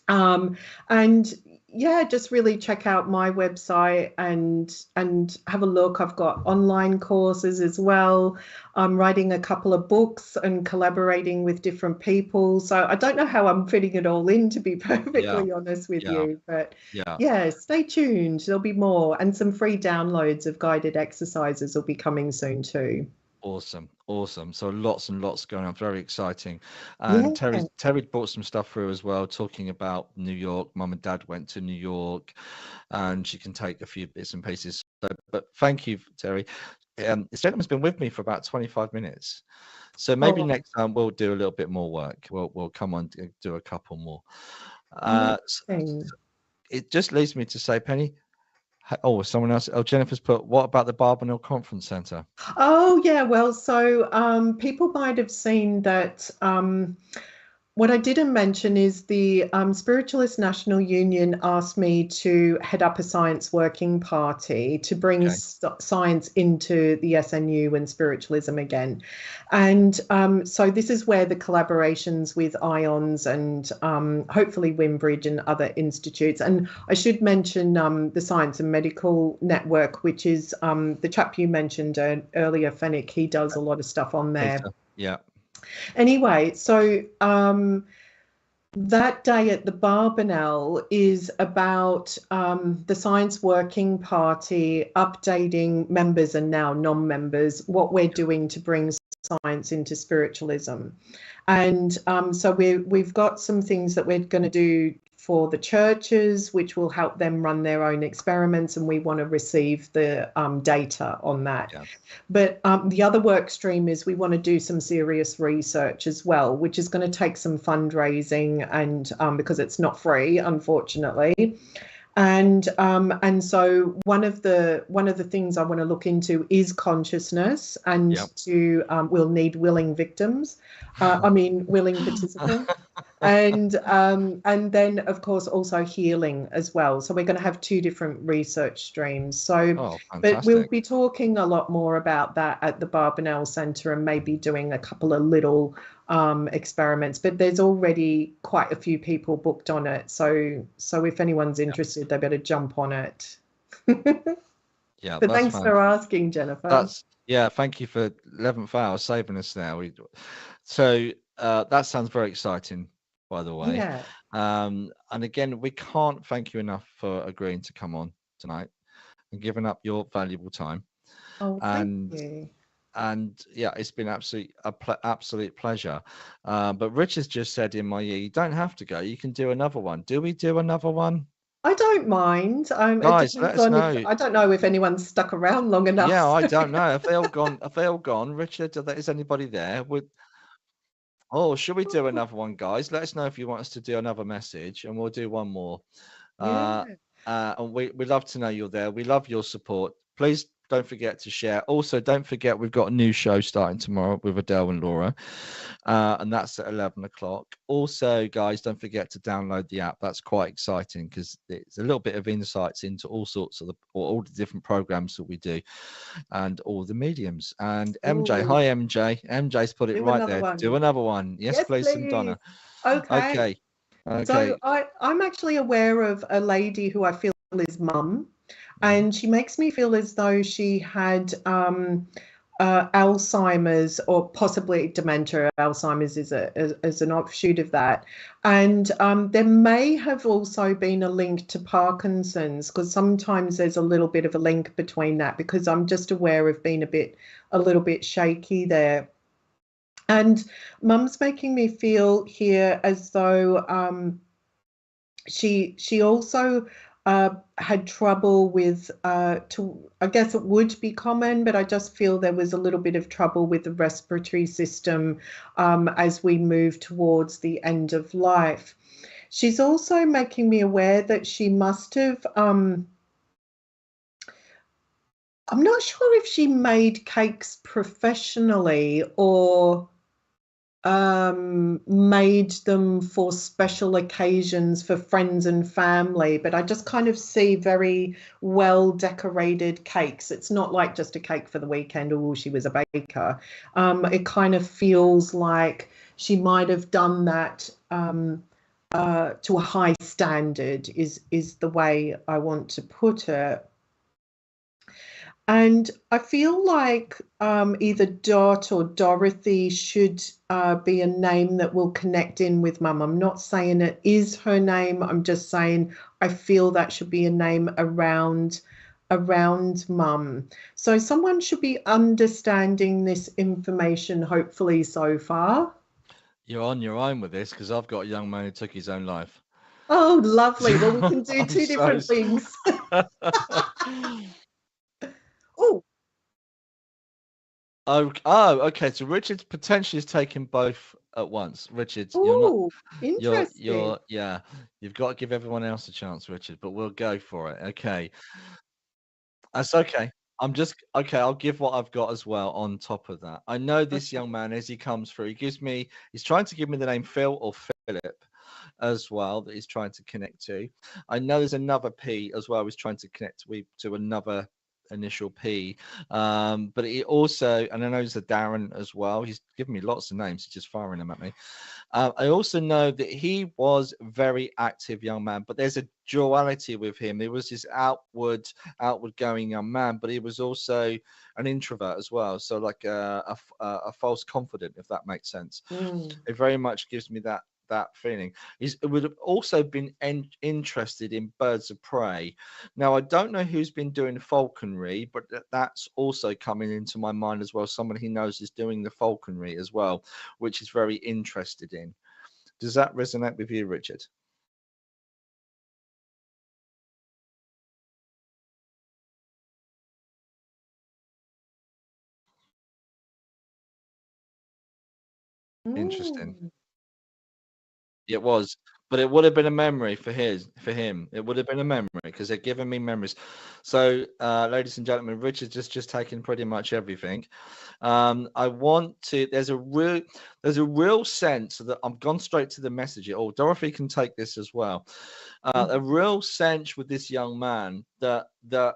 And yeah, just really check out my website and have a look. I've got online courses as well. I'm writing a couple of books and collaborating with different people. So I don't know how I'm fitting it all in, to be perfectly honest with you. But yeah, stay tuned. There'll be more. And some free downloads of guided exercises will be coming soon too. Awesome. So lots and lots going on. Very exciting. And Terry brought some stuff through as well, talking about New York. Mum and Dad went to New York, and she can take a few bits and pieces. But thank you, Terry. This gentleman's been with me for about 25 minutes. So maybe next time we'll do a little bit more work. We'll come on to do a couple more. So it just leads me to say, Penny. Oh, someone else. Oh, Jennifer's put, what about the Barbanel Conference Centre? Oh, yeah. Well, so people might have seen that what I didn't mention is the Spiritualist National Union asked me to head up a science working party to bring science into the SNU and spiritualism again. And so this is where the collaborations with IONS and hopefully Wimbridge and other institutes. And I should mention the Science and Medical Network, which is the chap you mentioned earlier, Fenwick. He does a lot of stuff on there. Yeah. Anyway, so that day at the Barbanel is about the Science Working Party updating members and now non-members what we're doing to bring science into spiritualism. And so we've got some things that we're going to do for the churches, which will help them run their own experiments, and we want to receive the data on that. Yeah. But the other work stream is we want to do some serious research as well, which is going to take some fundraising, and because it's not free, unfortunately. And so one of the things I want to look into is consciousness, and we'll need willing victims. Willing participants. And then of course also healing as well. So we're going to have two different research streams. So but we'll be talking a lot more about that at the Barbanel Centre, and maybe doing a couple of little experiments. But there's already quite a few people booked on it. So if anyone's interested, they better jump on it. Yeah. But thanks for asking, Jennifer. Thank you for 11th hour saving us now. So that sounds very exciting, by the way. Yeah. And again, we can't thank you enough for agreeing to come on tonight and giving up your valuable time. Oh, thank you. And yeah, it's been absolute pleasure. But Richard's just said in my ear, you don't have to go. You can do another one. Do we do another one? I don't mind. Guys, let us know. I don't know if anyone's stuck around long enough. Yeah, I don't know. Have they all gone? Have they all gone? Richard, is anybody there? Should we do another one, guys? Let us know if you want us to do another message, and we'll do one more. Yeah. And we'd love to know you're there. We love your support. Please don't forget to share. Also, don't forget we've got a new show starting tomorrow with Adele and Laura, and that's at 11 o'clock. Also, guys, don't forget to download the app. That's quite exciting because it's a little bit of insights into all sorts of all the different programs that we do and all the mediums. And MJ, hi MJ. MJ's put it right there. One. Do another one. Yes, please, and Donna. Okay. So I'm actually aware of a lady who I feel is mum. And she makes me feel as though she had Alzheimer's, or possibly dementia. Alzheimer's is an offshoot of that. And there may have also been a link to Parkinson's, because sometimes there's a little bit of a link between that, because I'm just aware of being a little bit shaky there. And Mum's making me feel here as though she also had trouble with, I guess it would be common, but I just feel there was a little bit of trouble with the respiratory system as we move towards the end of life. She's also making me aware that she must have, I'm not sure if she made cakes professionally or made them for special occasions for friends and family, but I just kind of see very well decorated cakes. It's not like just a cake for the weekend, or she was a baker. It kind of feels like she might have done that to a high standard, is the way I want to put it. And I feel like either Dot or Dorothy should be a name that will connect in with Mum. I'm not saying it is her name. I'm just saying I feel that should be a name around Mum. So someone should be understanding this information, hopefully, so far. You're on your own with this, because I've got a young man who took his own life. Oh, lovely. Well, we can do two different things. Oh, okay. So Richard's potentially is taking both at once. Richard, interesting. You've got to give everyone else a chance, Richard, but we'll go for it. Okay. That's okay. I'm just okay. I'll give what I've got as well on top of that. I know this Okay. young man as he comes through. He's trying to give me the name Phil or Philip as well that he's trying to connect to. I know there's another P as well. He's trying to connect to another initial P. But he also, and I know there's a Darren as well. He's given me lots of names. He's just firing them at me. I also know that he was a very active young man, but there's a duality with him. There was this outward going young man, but he was also an introvert as well. So like a false confident, if that makes sense. It very much gives me that feeling. It would have also been interested in birds of prey. Now I don't know who's been doing falconry, but that's also coming into my mind as well. Someone he knows is doing the falconry as well, which is very interested in. Does that resonate with you, Richard? Interesting. Mm. It was, but it would have been a memory for him. It would have been a memory because they're giving me memories. So, ladies and gentlemen, Richard's just taken pretty much everything. I want to. There's a real sense that I've gone straight to the message. Oh, Dorothy can take this as well. A real sense with this young man that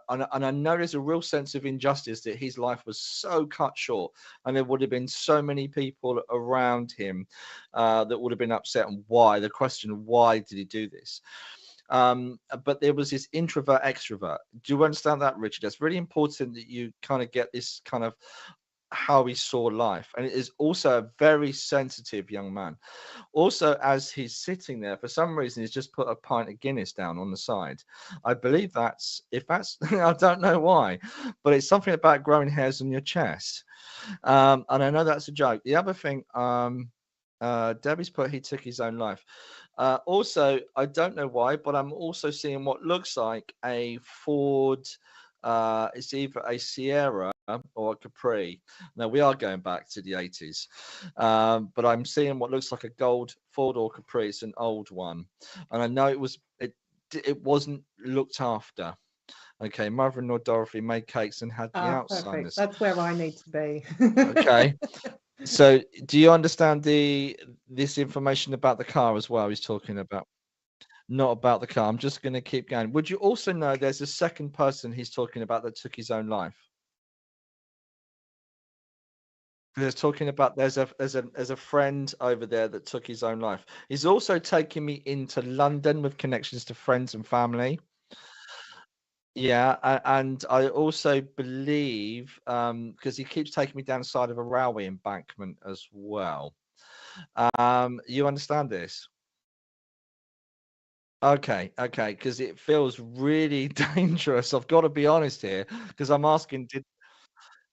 and I know there's a real sense of injustice that his life was so cut short, and there would have been so many people around him that would have been upset. And why? The question, why did he do this? But there was this introvert extrovert. Do you understand that, Richard? That's really important that you kind of get this kind of how he saw life. And it is also a very sensitive young man. Also, as he's sitting there, for some reason, he's just put a pint of Guinness down on the side. I believe if that's, I don't know why, but it's something about growing hairs on your chest. And I know that's a joke. The other thing, Debbie's put, he took his own life. Also, I don't know why, but I'm also seeing what looks like a Ford. It's either a Sierra or a Capri. Now we are going back to the 80s, but I'm seeing what looks like a gold Ford or Capri. It's an old one, and I know it wasn't looked after. Okay, mother-in-law Dorothy made cakes and had the Perfect. Alzheimer's. That's where I need to be. Okay. So, do you understand this information about the car as well? He's talking about, not about the car. I'm just going to keep going. Would you also know there's a second person he's talking about that took his own life? There's talking about there's a friend over there that took his own life. He's also taking me into London with connections to friends and family. Yeah, and I also believe because he keeps taking me down the side of a railway embankment as well. You understand this? Okay, because it feels really dangerous. I've got to be honest here, because I'm asking,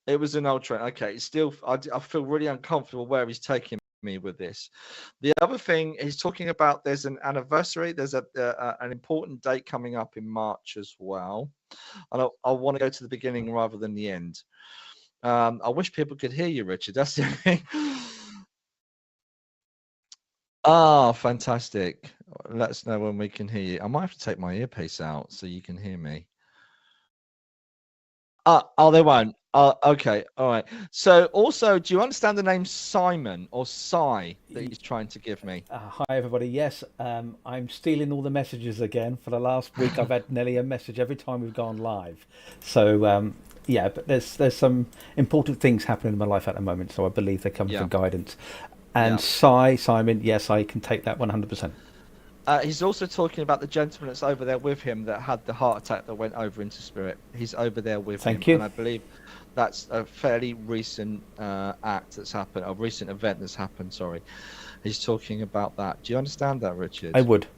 it was an old train. Okay, it's still, I feel really uncomfortable where he's taking me with this. The other thing he's talking about, there's an anniversary. There's an important date coming up in March as well, and I want to go to the beginning rather than the end. I wish people could hear you, Richard. That's the thing. Ah, fantastic. Let us know when we can hear you. I might have to take my earpiece out so you can hear me. Oh, they won't. Okay, all right. So, also, do you understand the name Simon or Cy that he's trying to give me? Hi, everybody. Yes, I'm stealing all the messages again. For the last week, I've had nearly a message every time we've gone live. So, yeah, but there's some important things happening in my life at the moment, so I believe they're coming for guidance. And Simon, yes, I can take that 100%. He's also talking about the gentleman that's over there with him that had the heart attack that went over into spirit. He's over there with him. Thank you. And I believe that's a fairly recent act that's happened, a recent event that's happened, sorry. He's talking about that. Do you understand that, Richard? I would.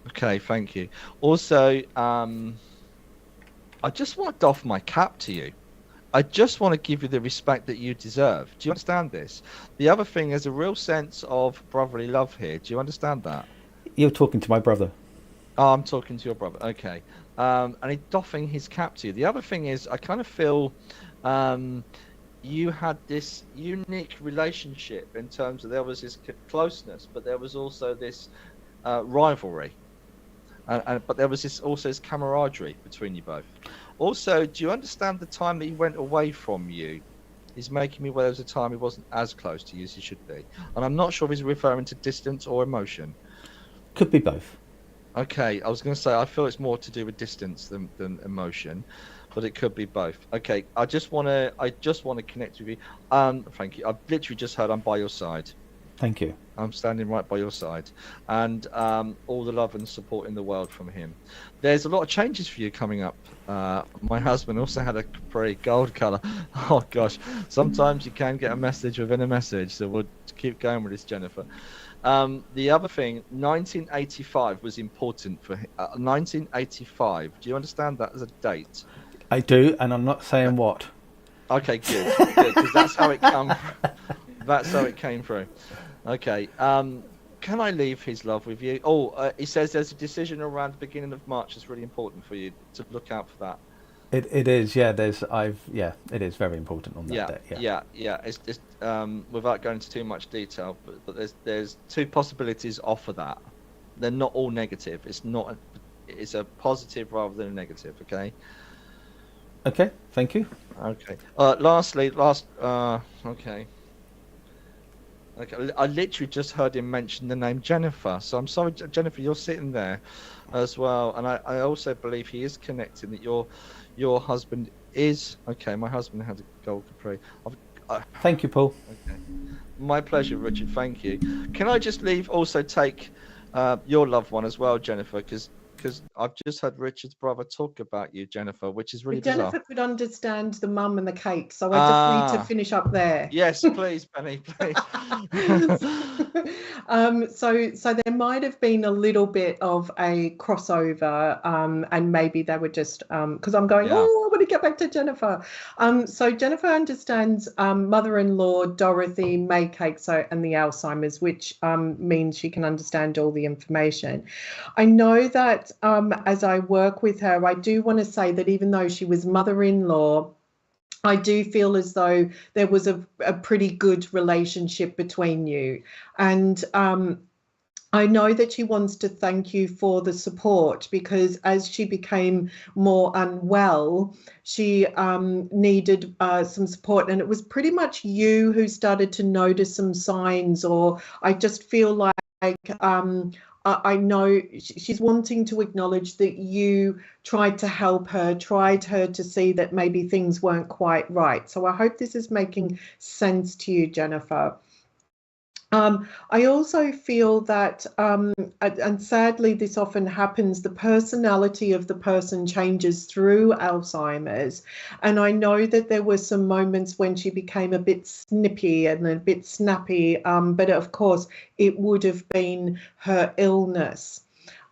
Okay, thank you. Also, I just want to doff my cap to you. I just want to give you the respect that you deserve. Do you understand this? The other thing is a real sense of brotherly love here. Do you understand that? You're talking to my brother. Oh, I'm talking to your brother. Okay. And he's doffing his cap to you. The other thing is, I kind of feel you had this unique relationship in terms of there was this closeness, but there was also this rivalry. But there was this camaraderie between you both. Also, do you understand the time that he went away from you? He's making me aware there was a time he wasn't as close to you as he should be, and I'm not sure if he's referring to distance or emotion. Could be both. Okay, I was going to say I feel it's more to do with distance than emotion, but it could be both. Okay, I just want to connect with you. Thank you. I've literally just heard I'm by your side. Thank you. I'm standing right by your side, and all the love and support in the world from him. There's a lot of changes for you coming up. My husband also had a Capri gold color. Oh gosh, sometimes you can get a message within a message, so we'll keep going with this, Jennifer. The other thing, 1985 was important for him. 1985. Do you understand that as a date? I do, and I'm not saying what. Okay, good, because that's how it came. That's how it came through. Okay. Can I leave his love with you? Oh, he says there's a decision around the beginning of March that's really important for you to look out for that. It is, yeah. It is very important on that day. Yeah. It's just without going into too much detail, but there's two possibilities off of that. They're not all negative. It's a positive rather than a negative. Okay. Okay. Thank you. Okay. Okay. Okay, I literally just heard him mention the name Jennifer, so I'm sorry, Jennifer, you're sitting there as well, and I also believe he is connecting that your husband is okay. My husband had a gold Capri. Thank you, Paul. Okay, my pleasure, Richard. Thank you. Can I just take your loved one as well, Jennifer, because I've just heard Richard's brother talk about you, Jennifer, which is really bizarre. Jennifer could understand the mum and the cake, so I just need to finish up there. Yes, please, Penny, please. So there might have been a little bit of a crossover, and maybe they were just because I'm going, I want to get back to Jennifer. So Jennifer understands mother-in-law Dorothy, May cake, and the Alzheimer's, which means she can understand all the information. I know that as I work with her, I do want to say that even though she was mother-in-law, I do feel as though there was a pretty good relationship between you. And I know that she wants to thank you for the support, because as she became more unwell, she needed some support. And it was pretty much you who started to notice some signs, or I just feel like I know she's wanting to acknowledge that you tried to help her, tried her to see that maybe things weren't quite right. So I hope this is making sense to you, Jennifer. I also feel that, and sadly this often happens, the personality of the person changes through Alzheimer's. And I know that there were some moments when she became a bit snippy and a bit snappy, but of course it would have been her illness.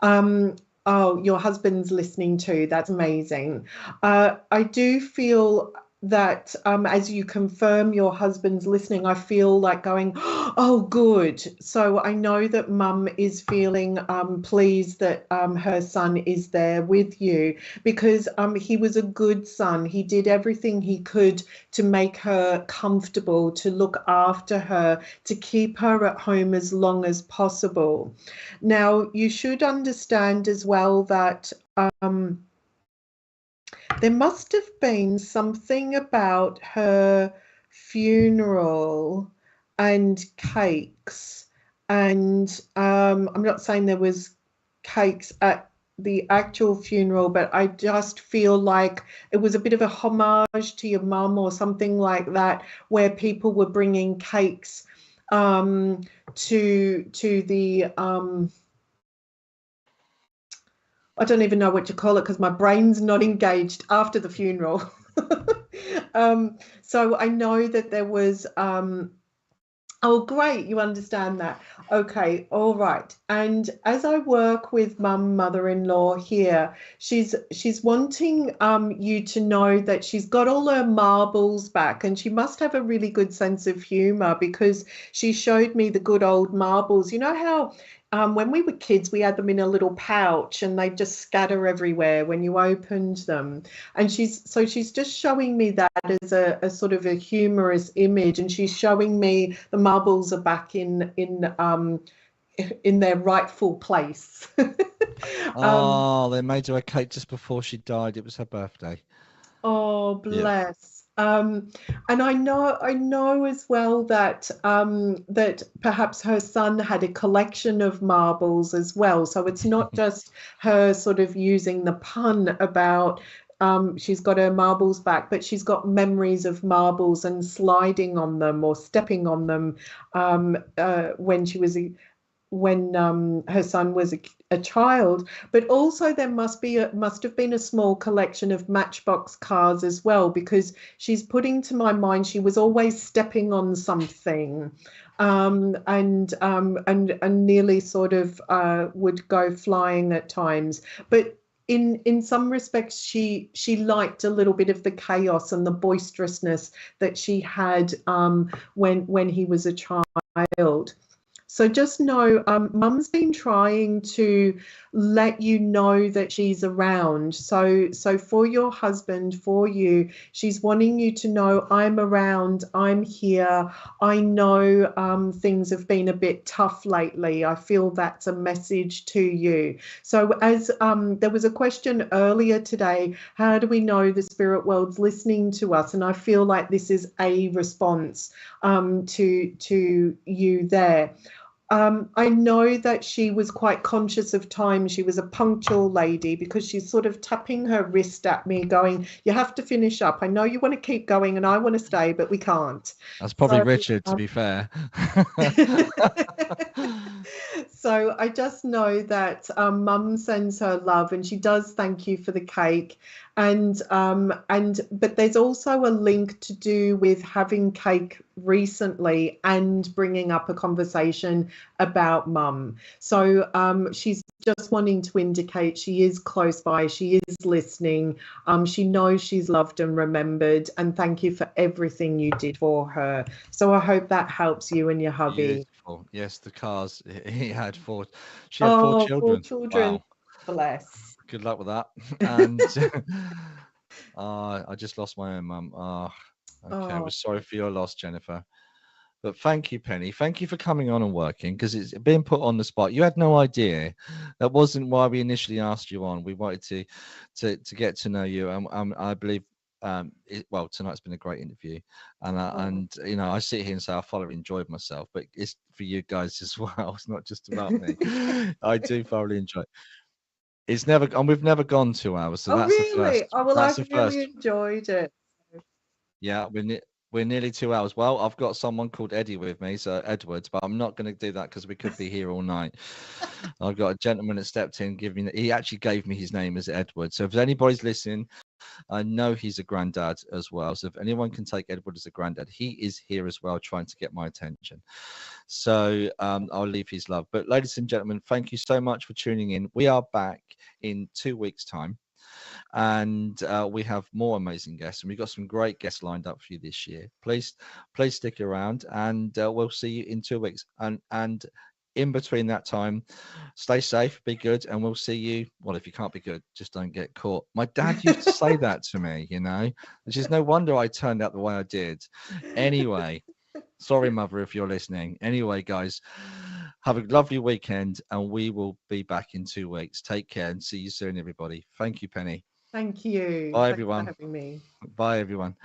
Oh, your husband's listening too. That's amazing. I do feel that as you confirm your husband's listening, I feel like going, oh, good. So I know that mum is feeling pleased that her son is there with you, because he was a good son. He did everything he could to make her comfortable, to look after her, to keep her at home as long as possible. Now, you should understand as well that there must have been something about her funeral and cakes, and I'm not saying there was cakes at the actual funeral, but I just feel like it was a bit of a homage to your mum or something like that, where people were bringing cakes to the I don't even know what to call it because my brain's not engaged after the funeral. So I know that there was, oh, great, you understand that. Okay, all right. And as I work with mother-in-law here, she's wanting you to know that she's got all her marbles back, and she must have a really good sense of humour, because she showed me the good old marbles. You know how when we were kids, we had them in a little pouch and they'd just scatter everywhere when you opened them. And she's just showing me that as a sort of a humorous image. And she's showing me the marbles are back in their rightful place. Oh, they made her a cake just before she died. It was her birthday. Oh, Yeah. bless. And I know as well that that perhaps her son had a collection of marbles as well. So it's not just her sort of using the pun about she's got her marbles back, but she's got memories of marbles and sliding on them or stepping on them when she was when her son was a child. But also there must have been a small collection of Matchbox cars as well, because she's putting to my mind she was always stepping on something, and nearly sort of would go flying at times. But in some respects, she liked a little bit of the chaos and the boisterousness that she had when he was a child. So just know, Mum's been trying to let you know that she's around. So for your husband, for you, she's wanting you to know, I'm around, I'm here. I know things have been a bit tough lately. I feel that's a message to you. So as there was a question earlier today, how do we know the spirit world's listening to us? And I feel like this is a response to you there. I know that she was quite conscious of time. She was a punctual lady, because she's sort of tapping her wrist at me going, you have to finish up. I know you want to keep going and I want to stay, but we can't. That's probably Richard, to be fair. So I just know that Mum sends her love, and she does thank you for the cake. But there's also a link to do with having cake recently and bringing up a conversation about Mum. So she's just wanting to indicate she is close by, she is listening, she knows she's loved and remembered, and thank you for everything you did for her. So I hope that helps you and your hubby. Beautiful. Yes, the cars. She had four children. 4 children. Wow. Bless. Good luck with that. And I just lost my own mum. Okay. I was sorry for your loss, Jennifer. But thank you, Penny. Thank you for coming on and working, because it's been put on the spot. You had no idea. That wasn't why we initially asked you on. We wanted to get to know you. I believe tonight's been a great interview, and you know, I sit here and say I thoroughly enjoyed myself, but it's for you guys as well. It's not just about me. I do thoroughly enjoy it. It's never, and we've never gone 2 hours, so that's really? the first. Oh, well, That's I've the first. really enjoyed it. Yeah, we're nearly 2 hours. Well, I've got someone called Eddie with me, so Edwards, but I'm not going to do that because we could be here all night. I've got a gentleman that stepped in, he actually gave me his name as Edward. So if anybody's listening, I know he's a granddad as well. So if anyone can take Edward as a granddad, he is here as well, trying to get my attention. So I'll leave his love. But ladies and gentlemen, thank you so much for tuning in. We are back in 2 weeks' time. And we have more amazing guests, and we've got some great guests lined up for you this year. Please stick around, and we'll see you in 2 weeks. And in between that time, stay safe, be good, and we'll see you. Well, if you can't be good, just don't get caught. My dad used to say that to me, you know, which is no wonder I turned out the way I did. Anyway, sorry, Mother, if you're listening. Anyway, guys, have a lovely weekend, and we will be back in 2 weeks. Take care, and see you soon, everybody. Thank you, Penny. Thank you. Bye, Thanks everyone. for having me. Bye, everyone.